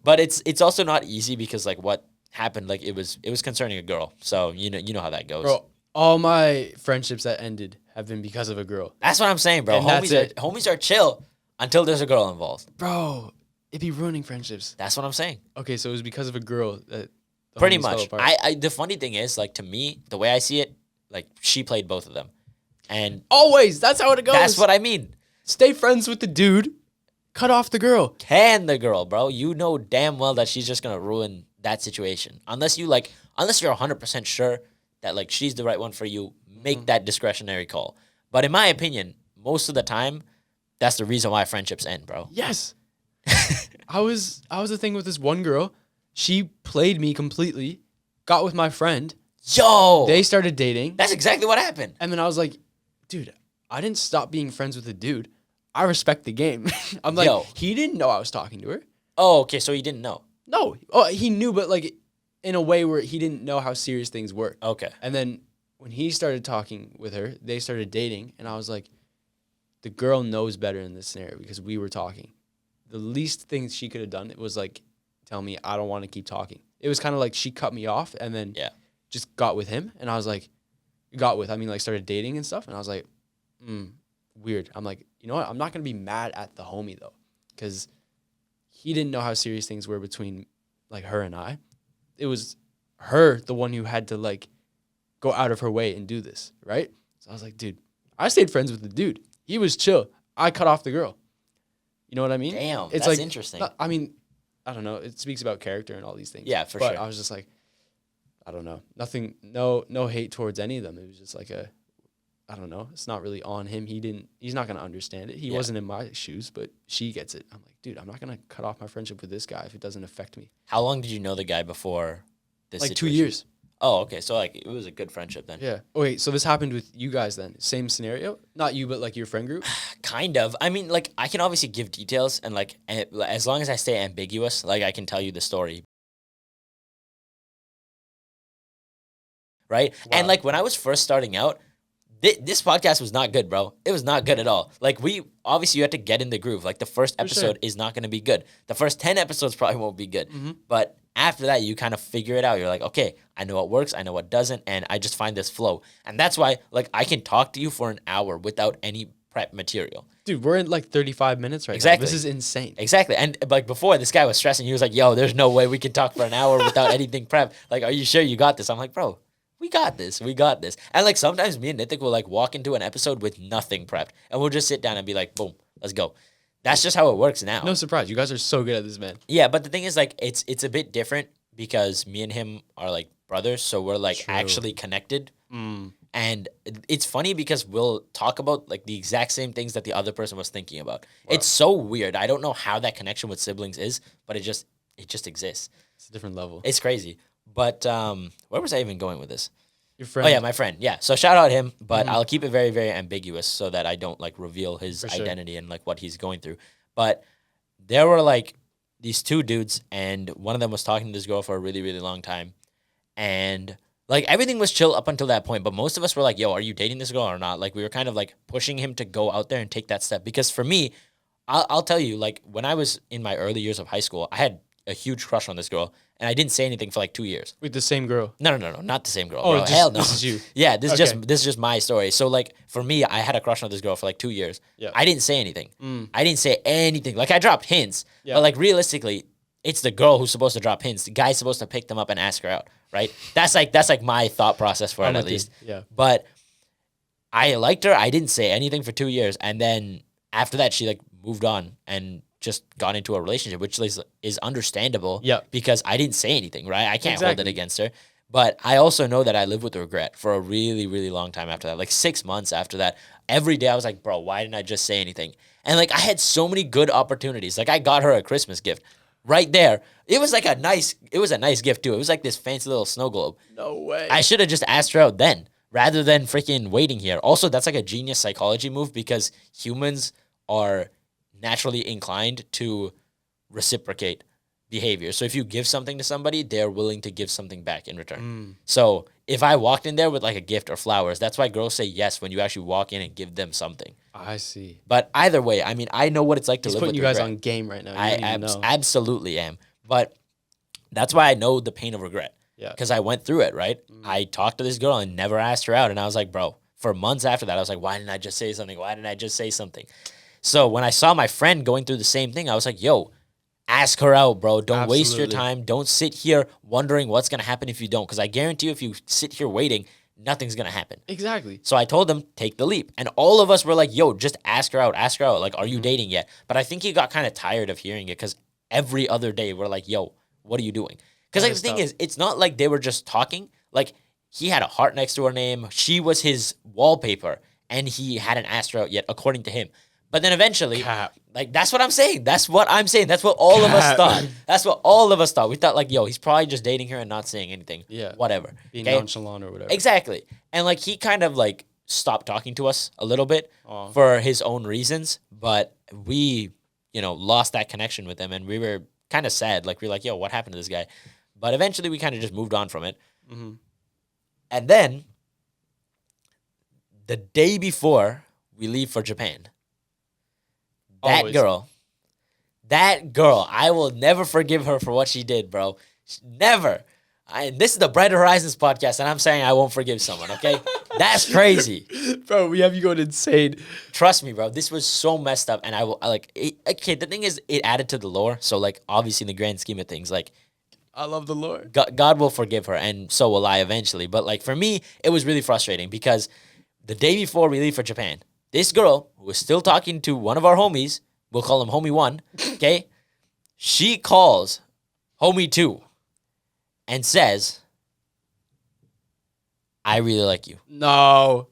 but it's also not easy because like what happened, like it was concerning a girl. So you know how that goes. Bro, all my friendships that ended have been because of a girl. That's what I'm saying, bro. And Homies are chill until there's a girl involved. Bro, it'd be ruining friendships. That's what I'm saying. Okay, so it was because of a girl that the pretty homies much. fell apart. I the funny thing is, like to me, the way I see it, like she played both of them. And always, that's how it goes. that's what I mean. Stay friends with the dude. Cut off the girl. Can the girl, bro? You know damn well that she's just gonna ruin that situation. Unless you're 100% sure that like she's the right one for you, make that discretionary call. But in my opinion, most of the time, that's the reason why friendships end, bro. Yes. I was the thing with this one girl. She played me completely, got with my friend. Yo! They started dating. That's exactly what happened. And then I was like, dude, I didn't stop being friends with the dude. I respect the game. I'm like, he didn't know I was talking to her. Oh, okay, so he didn't know. No. He knew, but like in a way where he didn't know how serious things were. Okay. And then when he started talking with her, they started dating, and I was like, the girl knows better in this scenario because we were talking. The least thing she could have done was like tell me I don't want to keep talking. It was kind of like she cut me off and then just got with him, and I was like, started dating and stuff, and I was like, weird. I'm like, you know what? I'm not gonna be mad at the homie though, because he didn't know how serious things were between like her and I. It was her, the one who had to like go out of her way and do this, right? So I was like, dude, I stayed friends with the dude. He was chill. I cut off the girl. You know what I mean? Damn, it's that's like, interesting. I mean, I don't know. It speaks about character and all these things. Yeah, for but sure. I was just like, I don't know. Nothing, no hate towards any of them. It was just like I don't know. It's not really on him. He's not going to understand it. He wasn't in my shoes, but she gets it. I'm like, dude, I'm not going to cut off my friendship with this guy if it doesn't affect me. How long did you know the guy before this Like situation? 2 years. Oh, okay. So like it was a good friendship then. Yeah. Oh, wait, so this happened with you guys then? Same scenario? Not you, but like your friend group? Kind of. I mean, like I can obviously give details and like as long as I stay ambiguous, like I can tell you the story. Right? Wow. And like when I was first starting out, this podcast was not good, bro. It was not good at all. Like obviously you had to get in the groove. Like the first episode is not going to be good. The first 10 episodes probably won't be good. But after that, you kind of figure it out. You're like, okay, I know what works, I know what doesn't, and I just find this flow. And that's why, like, I can talk to you for an hour without any prep material. Dude, we're in like 35 minutes right Exactly. now. This is insane. Exactly. And like before, this guy was stressing. He was like, yo, there's no way we can talk for an hour without anything prep. Like, are you sure you got this? I'm like, bro, we got this. We got this. And like sometimes me and Nithik will like walk into an episode with nothing prepped, and we'll just sit down and be like, boom, let's go. That's just how it works now. No surprise. You guys are so good at this, man. Yeah, but the thing is, like, it's a bit different because me and him are like brothers, so we're like True. actually connected. And it's funny because we'll talk about like the exact same things that the other person was thinking about. It's so weird. I don't know how that connection with siblings is, but it just exists. It's a different level. It's crazy. But where was I even going with this? Your friend. Oh yeah, my friend. Yeah. So shout out him, but I'll keep it very, very ambiguous so that I don't like reveal his For sure. identity and like what he's going through. But there were like these two dudes, and one of them was talking to this girl for a really, really long time. And like everything was chill up until that point, but most of us were like, yo, are you dating this girl or not? Like we were kind of like pushing him to go out there and take that step. Because for me, I'll tell you, like when I was in my early years of high school, I had a huge crush on this girl, and I didn't say anything for like 2 years. With the same girl. No, not the same girl. Oh, bro. just- Hell no. this is you. Yeah, this is Okay. just my story. So like for me, I had a crush on this girl for like 2 years. Yeah. I didn't say anything. I didn't say anything. Like I dropped hints, Yeah. but like realistically, it's the girl who's supposed to drop hints. The guy's supposed to pick them up and ask her out, right? That's like my thought process for I'm it at with you. least. Yeah. But I liked her. I didn't say anything for 2 years, and then after that, she like moved on and just got into a relationship, which is understandable. Yeah. Because I didn't say anything, right? I can't hold it Exactly. against her. But I also know that I lived with regret for a really, really long time after that. Like 6 months after that, every day I was like, bro, why didn't I just say anything? And like I had so many good opportunities. Like I got her a Christmas gift right there. It was a nice gift too. It was like this fancy little snow globe. No way. I should have just asked her out then rather than freaking waiting here. Also, that's like a genius psychology move because humans are naturally inclined to reciprocate behavior. So if you give something to somebody, they're willing to give something back in return. So if I walked in there with like a gift or flowers, that's why girls say yes when you actually walk in and give them something. I see. But either way, I mean, I know what it's like to He's live putting with you guys regret. on game right now. You I don't even know. absolutely am. But that's why I know the pain of regret. Yeah. Because I went through it, right? I talked to this girl and never asked her out. And I was like, bro, for months after that, I was like, why didn't I just say something? Why didn't I just say something? So when I saw my friend going through the same thing, I was like, yo, ask her out, bro. Don't waste your Absolutely. time. Don't sit here wondering what's going to happen if you don't. Because I guarantee you, if you sit here waiting, nothing's going to happen. Exactly. So I told him, take the leap. And all of us were like, yo, just ask her out. Ask her out. Like, are you dating yet? But I think he got kind of tired of hearing it because every other day we're like, yo, what are you doing? Because like, the thing is, it's not like they were just talking. Like, he had a heart next to her name. She was his wallpaper. And he hadn't asked her out yet, according to him. But then eventually, Cap. like, that's what I'm saying. That's what I'm saying. That's what all of us Cap. thought. That's what all of us thought. We thought, like, yo, he's probably just dating her and not saying anything. Yeah. Whatever. Being Okay? nonchalant or whatever. Exactly. And like he kind of like stopped talking to us a little bit Aw. for his own reasons, but we, lost that connection with him and we were kind of sad. Like we were like, yo, what happened to this guy? But eventually we kind of just moved on from it. Mhm. And then the day before we leave for Japan, Always. that girl, I will never forgive her for what she did, bro. Never. This is the Brighter Horizons podcast, and I'm saying I won't forgive someone, okay? That's crazy. Bro, we have you going insane. Trust me, bro. This was so messed up, and okay, the thing is, it added to the lore, so, like, obviously in the grand scheme of things, like, I love the Lord. God will forgive her, and so will I eventually. But, like, for me, it was really frustrating because the day before we leave for Japan, this girl who was still talking to one of our homies, we'll call him Homie 1, okay? She calls Homie 2 and says, I really like you. No.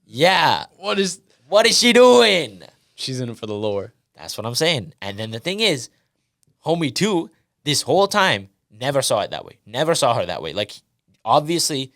Yeah. What is... What is she doing? She's in it for the lore. That's what I'm saying. And then the thing is, Homie 2, this whole time, never saw it that way. Never saw her that way. Like, obviously,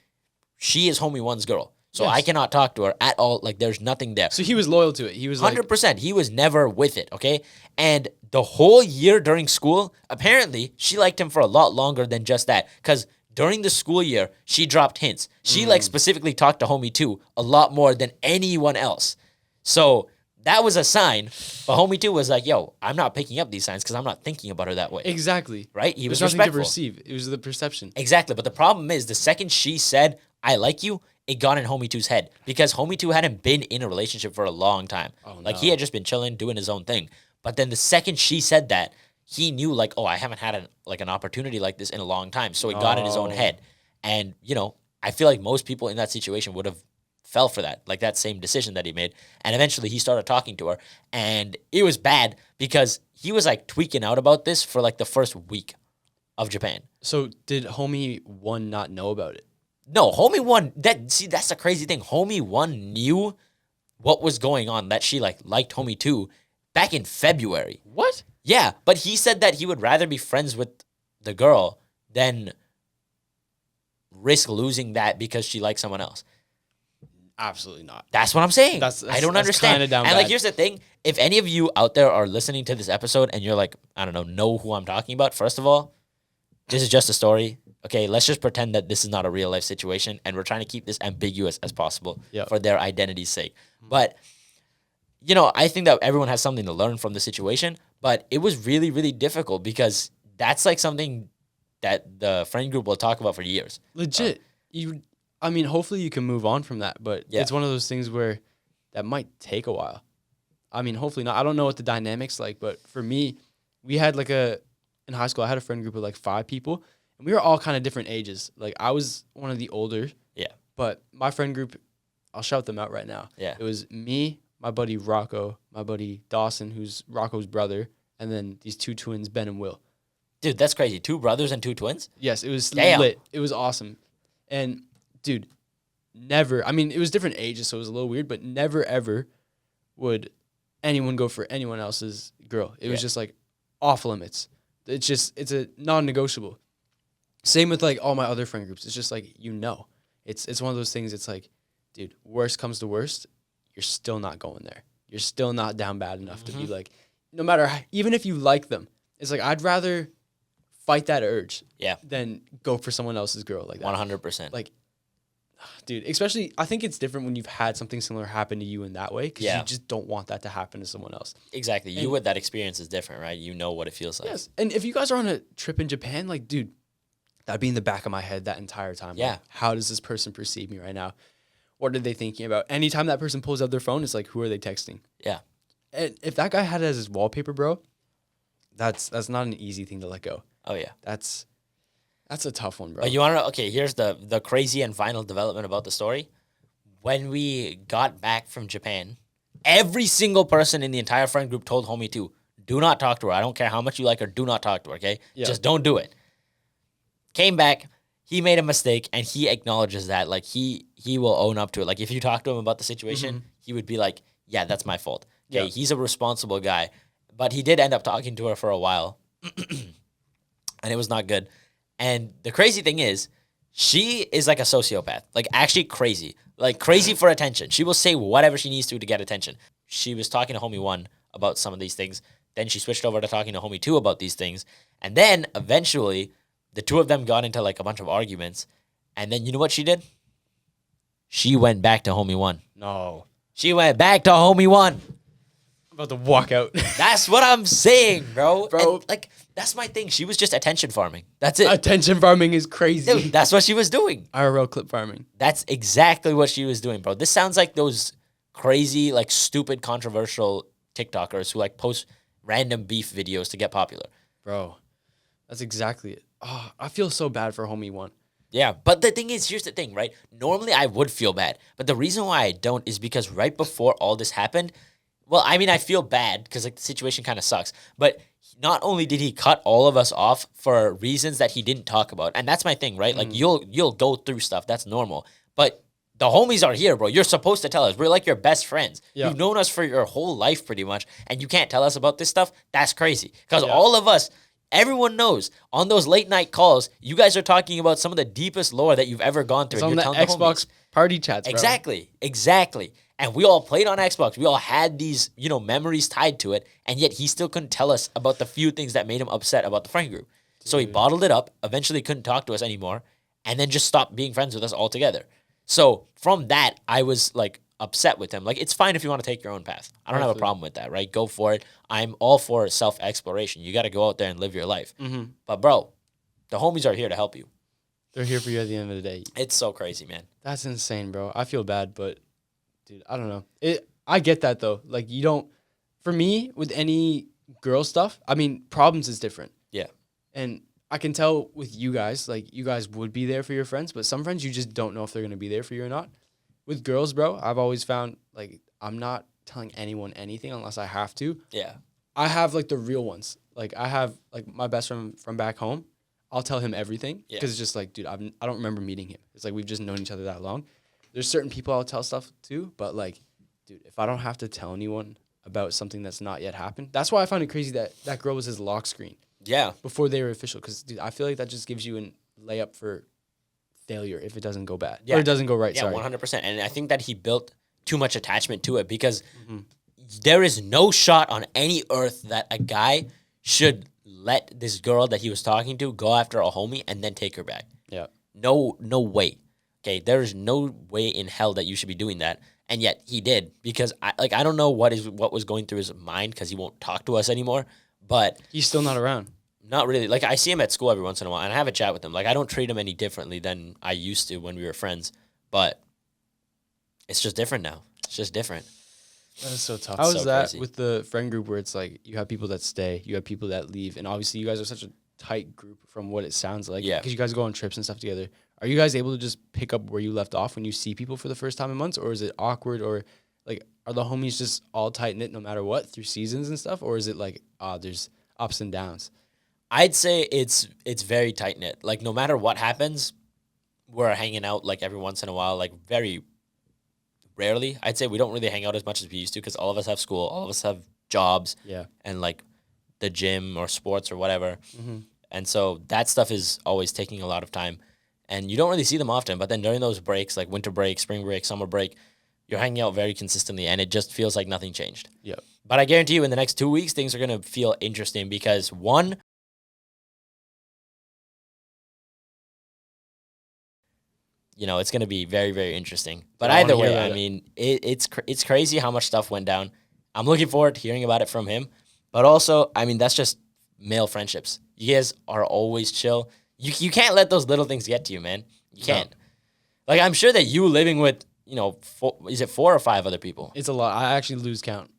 she is Homie 1's girl. So Yes. I cannot talk to her at all. Like, there's nothing there. So he was loyal to it. He was like... 100%. He was never with it, okay? And the whole year during school, apparently, she liked him for a lot longer than just that. Because during the school year, she dropped hints. She, like, specifically talked to Homie 2 a lot more than anyone else. So that was a sign. But Homie 2 was like, yo, I'm not picking up these signs because I'm not thinking about her that way. Exactly. Right? He was There's nothing to respectful. perceive. It was the perception. Exactly. But the problem is, the second she said, I like you, it got in Homie 2's head because Homie 2 hadn't been in a relationship for a long time. Like, he had just been chilling, doing his own thing. But then the second she said that, he knew, like, oh, I haven't had an opportunity like this in a long time. So it got in his own No. head. And, I feel like most people in that situation would have fell for that, like that same decision that he made. And eventually he started talking to her, and it was bad because he was like tweaking out about this for like the first week of Japan. So did homie one not know about it? No, homie one, that's the crazy thing. Homie one knew what was going on, that she like liked homie two back in February. What? Yeah, but he said that he would rather be friends with the girl than risk losing that because she likes someone else. Absolutely not. That's what I'm saying. That's I don't that's understand. kinda down And like, bad. here's the thing: if any of you out there are listening to this episode and you're like, I don't know who I'm talking about. First of all, this is just a story. Okay, let's just pretend that this is not a real life situation, and we're trying to keep this ambiguous as possible Yep. for their identity's sake. But I think that everyone has something to learn from the situation. But it was really, really difficult because that's like something that the friend group will talk about for years. Legit. I mean, hopefully you can move on from that, but Yeah. it's one of those things where that might take a while. I mean, hopefully not. I don't know what the dynamic's like, but for me, we had in high school, I had a friend group of like 5 people, and we were all kind of different ages. Like I was one of the older. Yeah. But my friend group, I'll shout them out right now. Yeah. It was me, my buddy Rocco, my buddy Dawson, who's Rocco's brother, and then these 2 twins, Ben and Will. Dude, that's crazy. 2 brothers and 2 twins? Yes, it was Damn. lit. It was awesome. And dude, never, I mean, it was different ages, so it was a little weird, but never ever would anyone go for anyone else's girl. It was Yeah. just like off limits. It's a non-negotiable. Same with like all my other friend groups. It's just like, it's one of those things. It's like, dude, worst comes to worst, you're still not going there. You're still not down bad enough to be like, no matter, even if you like them, it's like, I'd rather fight that urge Yeah. than go for someone else's girl like that. 100%. Like, dude, especially, I think it's different when you've had something similar happen to you in that way, because Yeah. you just don't want that to happen to someone else. Exactly. You And- with that experience is different, right? You know what it feels like. Yes. And if you guys are on a trip in Japan, like, dude, that'd be in the back of my head that entire time. Yeah. Like, how does this person perceive me right now? What are they thinking about? Anytime that person pulls out their phone, it's like, who are they texting? Yeah. And if that guy had it as his wallpaper, bro, that's not an easy thing to let go. Oh, yeah. That's a tough one, bro. But you want to know? Okay, here's the crazy and final development about the story. When we got back from Japan, every single person in the entire friend group told homie two, do not talk to her. I don't care how much you like her. Do not talk to her, okay? Yeah. Just don't do it. Came back. He made a mistake, and he acknowledges that. Like, he will own up to it. Like, if you talk to him about the situation, he would be like, yeah, that's my fault. Okay, Yeah. he's a responsible guy. But he did end up talking to her for a while, and it was not good. And the crazy thing is, she is like a sociopath, like actually crazy, like crazy for attention. She will say whatever she needs to get attention. She was talking to homie one about some of these things. Then she switched over to talking to homie two about these things. And then eventually the two of them got into like a bunch of arguments. And then you know what she did? She went back to homie one. no. She went back to homie one. I'm about to walk out. That's what I'm saying, bro. Bro. And, like, that's my thing. She was just attention farming. That's it. Attention farming is crazy. Dude, that's what she was doing. IRL clip farming. That's exactly what she was doing, bro. This sounds like those crazy, like stupid, controversial TikTokers who like post random beef videos to get popular. Bro, that's exactly it. Oh, I feel so bad for homie one. Yeah, but the thing is, here's the thing, right? Normally I would feel bad, but the reason why I don't is because right before all this happened, well, I mean, I feel bad because like the situation kind of sucks, but not only did he cut all of us off for reasons that he didn't talk about, and that's my thing, right? Like you'll go through stuff, that's normal, but the homies are here, bro. You're supposed to tell us. We're like your best friends. Yeah. You've known us for your whole life pretty much, and you can't tell us about this stuff? That's crazy. Because Yeah. all of us, everyone knows on those late night calls, you guys are talking about some of the deepest lore that you've ever gone through. It's and on you're the telling Xbox homies. party chats, bro. Exactly. And we all played on Xbox. We all had these, memories tied to it. And yet he still couldn't tell us about the few things that made him upset about the friend group. So he bottled it up, eventually couldn't talk to us anymore, and then just stopped being friends with us altogether. So from that, I was like upset with him. Like, it's fine if you want to take your own path. I don't have a Absolutely. problem with that, right? Go for it. I'm all for self-exploration. You got to go out there and live your life. Mm-hmm. But bro, the homies are here to help you. They're here for you at the end of the day. It's so crazy, man. That's insane, bro. I feel bad, but dude, I don't know. I get that though. Like you don't. For me, with any girl stuff, I mean, problems is different. Yeah. And I can tell with you guys, like you guys would be there for your friends, but some friends you just don't know if they're gonna be there for you or not. With girls, bro, I've always found like I'm not telling anyone anything unless I have to. Yeah. I have like the real ones. Like I have like my best friend from back home. I'll tell him everything Yeah. because it's just like, dude, I don't remember meeting him. It's like we've just known each other that long. There's certain people I'll tell stuff to, but like, dude, if I don't have to tell anyone about something that's not yet happened, that's why I find it crazy that that girl was his lock screen Yeah. before they were official. Because dude, I feel like that just gives you an layup for failure if it doesn't go bad or it doesn't go right. Yeah, Sorry. 100%. And I think that he built too much attachment to it because there is no shot on any earth that a guy should let this girl that he was talking to go after a homie and then take her back. Yeah. No way. Okay, there is no way in hell that you should be doing that. And yet he did because I don't know what was going through his mind because he won't talk to us anymore. But He's still not around. not really. Like I see him at school every once in a while, and I have a chat with him. Like I don't treat him any differently than I used to when we were friends. But it's just different now. It's just different. That is so tough. It's How is so that crazy. with the friend group where it's like you have people that stay, you have people that leave, and obviously you guys are such a tight group from what it sounds like. Yeah. Because you guys go on trips and stuff together. Are you guys able to just pick up where you left off when you see people for the first time in months, or is it awkward, or like are the homies just all tight knit no matter what through seasons and stuff, or is it like there's ups and downs? I'd say it's very tight knit. Like no matter what happens, we're hanging out like every once in a while. Like very rarely. I'd say we don't really hang out as much as we used to because all of us have school, all of us have jobs, Yeah. and like the gym or sports or whatever. Mm-hmm. And so that stuff is always taking a lot of time. And you don't really see them often. But then during those breaks, like winter break, spring break, summer break, you're hanging out very consistently and it just feels like nothing changed. Yeah. But I guarantee you in the next 2 weeks, things are going to feel interesting because one, it's going to be very, very interesting. But I wanna either hear way, about I it. mean, it's crazy how much stuff went down. I'm looking forward to hearing about it from him. But also, I mean, that's just male friendships. You guys are always chill. You can't let those little things get to you, man. You can't. Like, I'm sure that you living with, is it 4 or 5 other people? It's a lot. I actually lose count.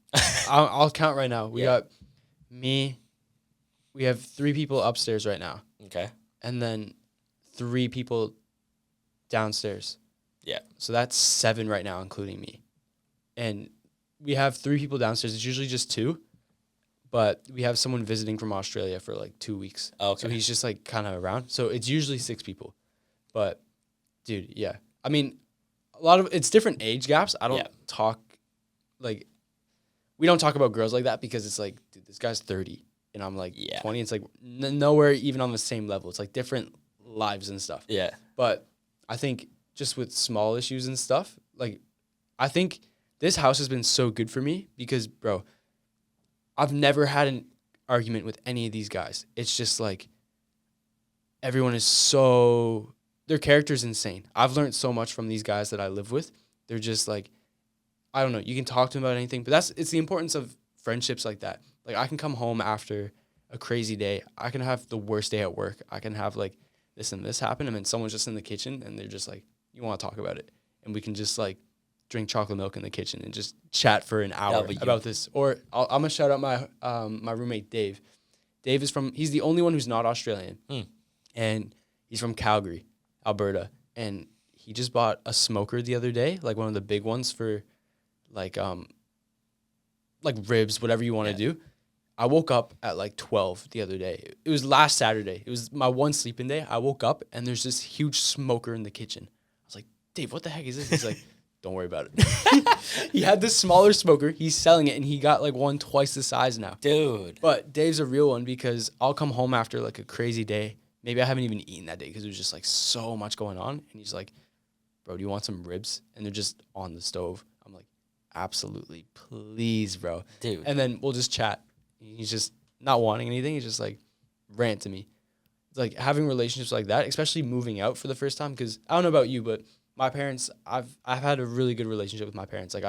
I'll count right now. We Yeah. got me. We have 3 people upstairs right now, Okay. and then 3 people downstairs. Yeah. So that's 7 right now, including me. And we have 3 people downstairs. It's usually just 2, but we have someone visiting from Australia for like 2 weeks. Okay. So he's just like kind of around. So it's usually 6 people. But dude, yeah. I mean, a lot of it's different age gaps. I don't Yeah. talk like we don't talk about girls like that because it's like, dude, this guy's 30 and I'm like Yeah. 20. It's like nowhere even on the same level. It's like different lives and stuff. Yeah. But I think just with small issues and stuff, like I think this house has been so good for me because, bro, I've never had an argument with any of these guys. It's just like everyone is their character's insane. I've learned so much from these guys that I live with. They're just like, I don't know, you can talk to them about anything, but it's the importance of friendships like that. Like I can come home after a crazy day. I can have the worst day at work. I can have like this and this happen, and then someone's just in the kitchen and they're just like, you want to talk about it, and we can just like drink chocolate milk in the kitchen and just chat for an hour but you- about this. Or I'm gonna shout out my my roommate Dave. Dave he's the only one who's not Australian, and he's from Calgary, Alberta, and he just bought a smoker the other day, like one of the big ones for like ribs, whatever you want to do. I woke up at like 12 the other day. It was last Saturday. It was my one sleeping day. I woke up and there's this huge smoker in the kitchen. I was like, Dave, what the heck is this? He's like, don't worry about it. He had this smaller smoker. He's selling it and he got like one twice the size now. Dude. But Dave's a real one because I'll come home after like a crazy day. Maybe I haven't even eaten that day because there was just like so much going on. And he's like, bro, do you want some ribs? And they're just on the stove. I'm like, absolutely, please, bro. Dude. And then we'll just chat. He's just not wanting anything. He's just like rant to me. It's like having relationships like that, especially moving out for the first time. Because I don't know about you, but my parents, I've had a really good relationship with my parents. Like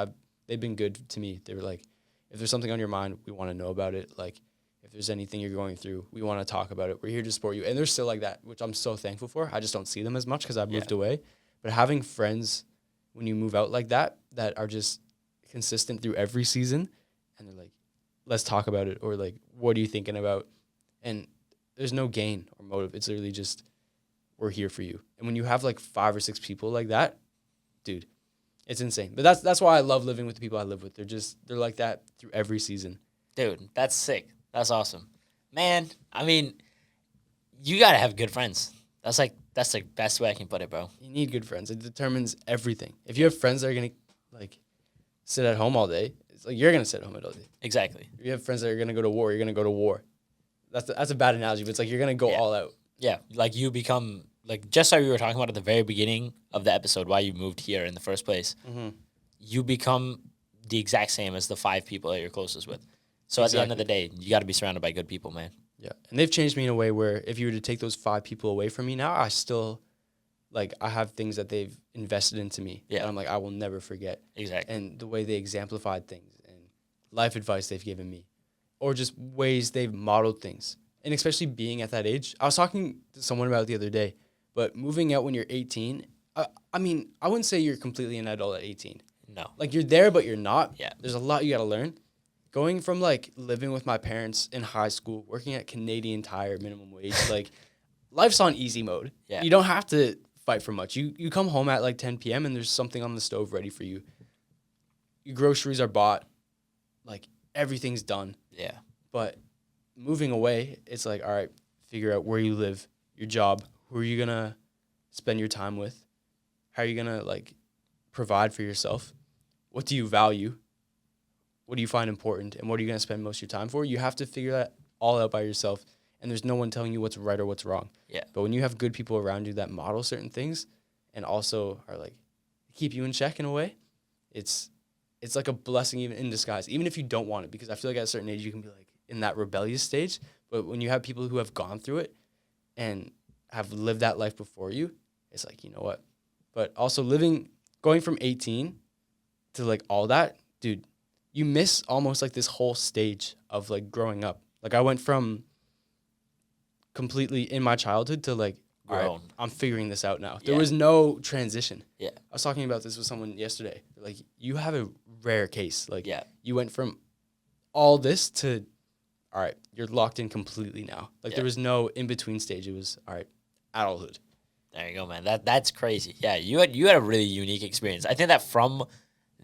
they've been good to me. They were like, if there's something on your mind, we want to know about it. Like if there's anything you're going through, we want to talk about it. We're here to support you. And they're still like that, which I'm so thankful for. I just don't see them as much because I've moved away. But having friends when you move out like that are just consistent through every season, and they're like, let's talk about it, or like, what are you thinking about? And there's no gain or motive. It's literally just we're here for you. And when you have like 5 or 6 people like that, dude, it's insane. But that's why I love living with the people I live with. They're like that through every season. Dude, that's sick. That's awesome. Man, I mean, you gotta have good friends. That's the best way I can put it, bro. You need good friends. It determines everything. If you have friends that are gonna like sit at home all day, it's like you're gonna sit at home all day. Exactly. If you have friends that are gonna go to war, you're gonna go to war. That's a bad analogy, but it's like you're gonna go all out. Yeah, like you become like just like we were talking about at the very beginning of the episode, why you moved here in the first place. Mm-hmm. You become the exact same as the 5 people that you're closest with. So at the end of the day, you got to be surrounded by good people, man. Yeah, and they've changed me in a way where if you were to take those 5 people away from me now, I still, like, I have things that they've invested into me. Yeah. And I'm like, I will never forget. Exactly. And the way they exemplified things and life advice they've given me, or just ways they've modeled things. And especially being at that age, I was talking to someone about it the other day, but moving out when you're 18, I mean, I wouldn't say you're completely an adult at 18. No. Like, you're there, but you're not. Yeah. There's a lot you got to learn. Going from, like, living with my parents in high school, working at Canadian Tire minimum wage, like, life's on easy mode. Yeah. You don't have to fight for much. You come home at, like, 10 p.m. and there's something on the stove ready for you. Your groceries are bought. Like, everything's done. Yeah. But moving away, it's like, all right, figure out where you live, your job, who are you going to spend your time with? How are you going to, like, provide for yourself? What do you value? What do you find important? And what are you going to spend most of your time for? You have to figure that all out by yourself. And there's no one telling you what's right or what's wrong. Yeah. But when you have good people around you that model certain things and also are, like, keep you in check in a way, it's like a blessing even in disguise, even if you don't want it. Because I feel like at a certain age, you can be, like, in that rebellious stage. But when you have people who have gone through it and have lived that life before you, it's like, you know what? But also going from 18 to, like, all that, dude, you miss almost, like, this whole stage of, like, growing up. Like, I went from completely in my childhood to, like, all right, I'm figuring this out now. Yeah. There was no transition. Yeah. I was talking about this with someone yesterday. Like, you have a rare case. Like, yeah. You went from all this to, all right, you're locked in completely now. Like, there was no in-between stage. It was, all right, adulthood. There you go, man. That's crazy. Yeah, you had a really unique experience. I think that from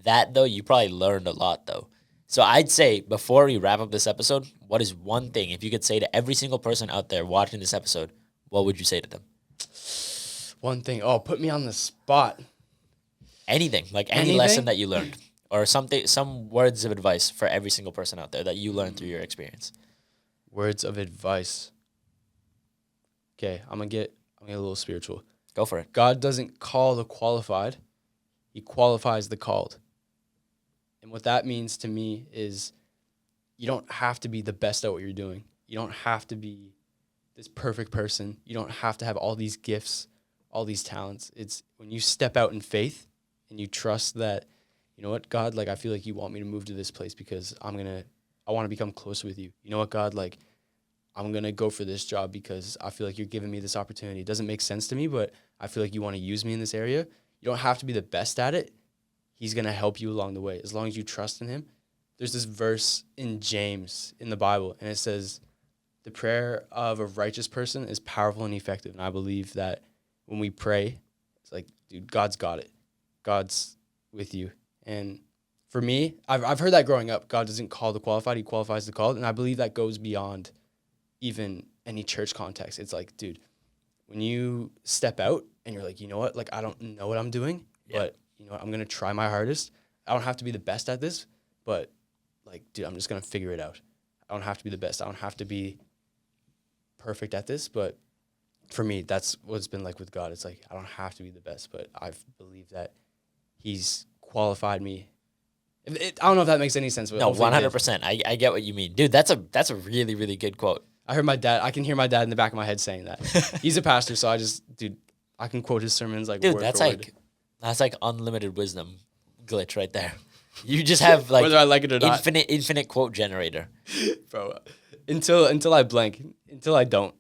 that, though, you probably learned a lot, though. So I'd say before we wrap up this episode, what is one thing, if you could say to every single person out there watching this episode, what would you say to them? One thing. Oh, put me on the spot. Anything, like any lesson that you learned, or some words of advice for every single person out there that you learned through your experience. Words of advice. Okay, I'm gonna get a little spiritual. Go for it. God doesn't call the qualified; He qualifies the called. And what that means to me is, you don't have to be the best at what you're doing. You don't have to be this perfect person. You don't have to have all these gifts, all these talents. It's when you step out in faith and you trust that, you know what, God, like, I feel like you want me to move to this place because I want to become closer with you. You know what, God, like, I'm going to go for this job because I feel like you're giving me this opportunity. It doesn't make sense to me, but I feel like you want to use me in this area. You don't have to be the best at it. He's going to help you along the way as long as you trust in him. There's this verse in James in the Bible, and it says, the prayer of a righteous person is powerful and effective. And I believe that when we pray, it's like, dude, God's got it. God's with you. And for me, I've heard that growing up. God doesn't call the qualified, he qualifies the called. And I believe that goes beyond even any church context. It's like, dude, when you step out and you're like, you know what, like, I don't know what I'm doing, but you know what, I'm going to try my hardest. I don't have to be the best at this, but like, dude, I'm just going to figure it out. I don't have to be the best. I don't have to be perfect at this, but for me, that's what it's been like with God. It's like, I don't have to be the best, but I've believed that he's qualified me. I don't know if that makes any sense. But no, 100%. I get what you mean. Dude, that's a really, really good quote. I can hear my dad in the back of my head saying that. He's a pastor, so I can quote his sermons like word for word. That's like unlimited wisdom glitch right there. You just have like whether I like it or not, infinite quote generator. Bro, until I blank, until I don't.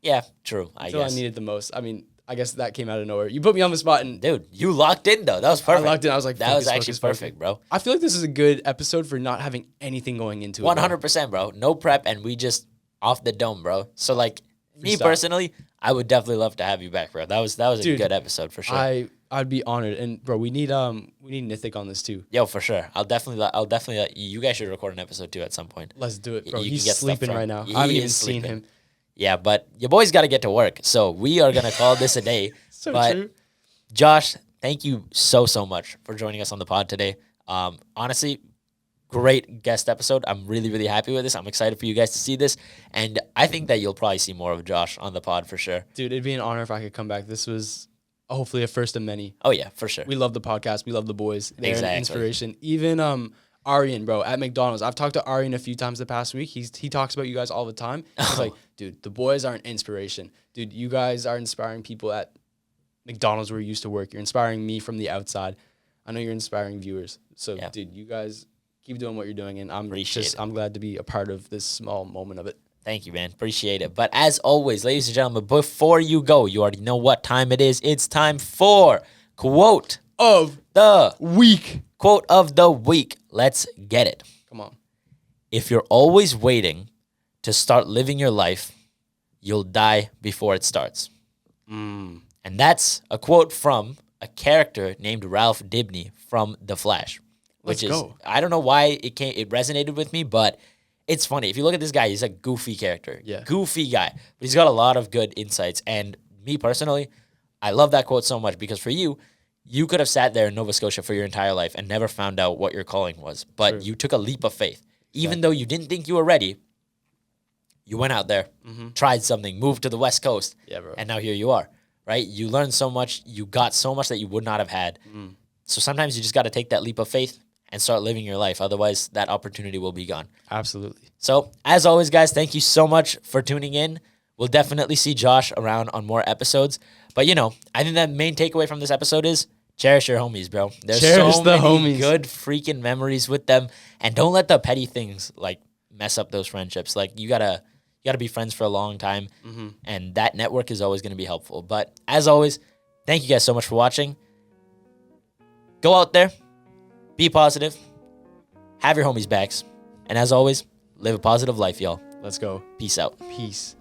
Yeah, true. Until I need it the most. I mean, I guess that came out of nowhere. You put me on the spot, and dude, you locked in though. That was perfect. I locked in. I was like, that was actually perfect, bro. I feel like this is a good episode for not having anything going into it. 100%, bro. No prep, and we just off the dome, bro. So like, Me freestyle. personally, I would definitely love to have you back, bro. That was a Dude, good episode for sure. I'd be honored. And bro, we need Nithik on this too. Yo, for sure. I'll definitely let you guys should record an episode too at some point. Let's do it, bro. You He's can get stuff sleeping from- right now. He I haven't is even seen sleeping. him. Yeah, but your boy's got to get to work, so we are gonna call this a day. So but true. Josh, thank you so much for joining us on the pod today. Honestly, great guest episode. I'm really, really happy with this. I'm excited for you guys to see this. And I think that you'll probably see more of Josh on the pod for sure. Dude, it'd be an honor if I could come back. This was hopefully a first of many. Oh, yeah, for sure. We love the podcast. We love the boys. They're Exactly. an inspiration. Even Aryan, bro, at McDonald's. I've talked to Aryan a few times the past week. He talks about you guys all the time. He's like, dude, the boys are an inspiration. Dude, you guys are inspiring people at McDonald's where you used to work. You're inspiring me from the outside. I know you're inspiring viewers. So, Yeah. dude, you guys keep doing what you're doing, and Appreciate it. I'm glad to be a part of this small moment of it. Thank you, man. Appreciate it. But as always, ladies and gentlemen, before you go, you already know what time it is. It's time for quote Of the week. quote of the week. Let's get it. Come on. If you're always waiting to start living your life, you'll die before it starts. And that's a quote from a character named Ralph Dibny from The Flash. Let's Which is, go. I don't know why it resonated with me, but it's funny. If you look at this guy, he's a goofy character. Yeah. Goofy guy. But he's got a lot of good insights. And me personally, I love that quote so much because for you, you could have sat there in Nova Scotia for your entire life and never found out what your calling was. But True. you took a leap of faith. Even though you didn't think you were ready, you went out there, tried something, moved to the West Coast, Yeah, bro. and now here you are, right? You learned so much. You got so much that you would not have had. So sometimes you just got to take that leap of faith and start living your life. Otherwise, that opportunity will be gone. Absolutely. So, as always, guys, thank you so much for tuning in. We'll definitely see Josh around on more episodes. But, I think the main takeaway from this episode is cherish your homies, bro. There's Cherish so the many homies. good freaking memories with them. And don't let the petty things, mess up those friendships. You gotta be friends for a long time. And that network is always going to be helpful. But, as always, thank you guys so much for watching. Go out there. Be positive. Have your homies' backs. And as always, live a positive life, y'all. Let's go. Peace out. Peace.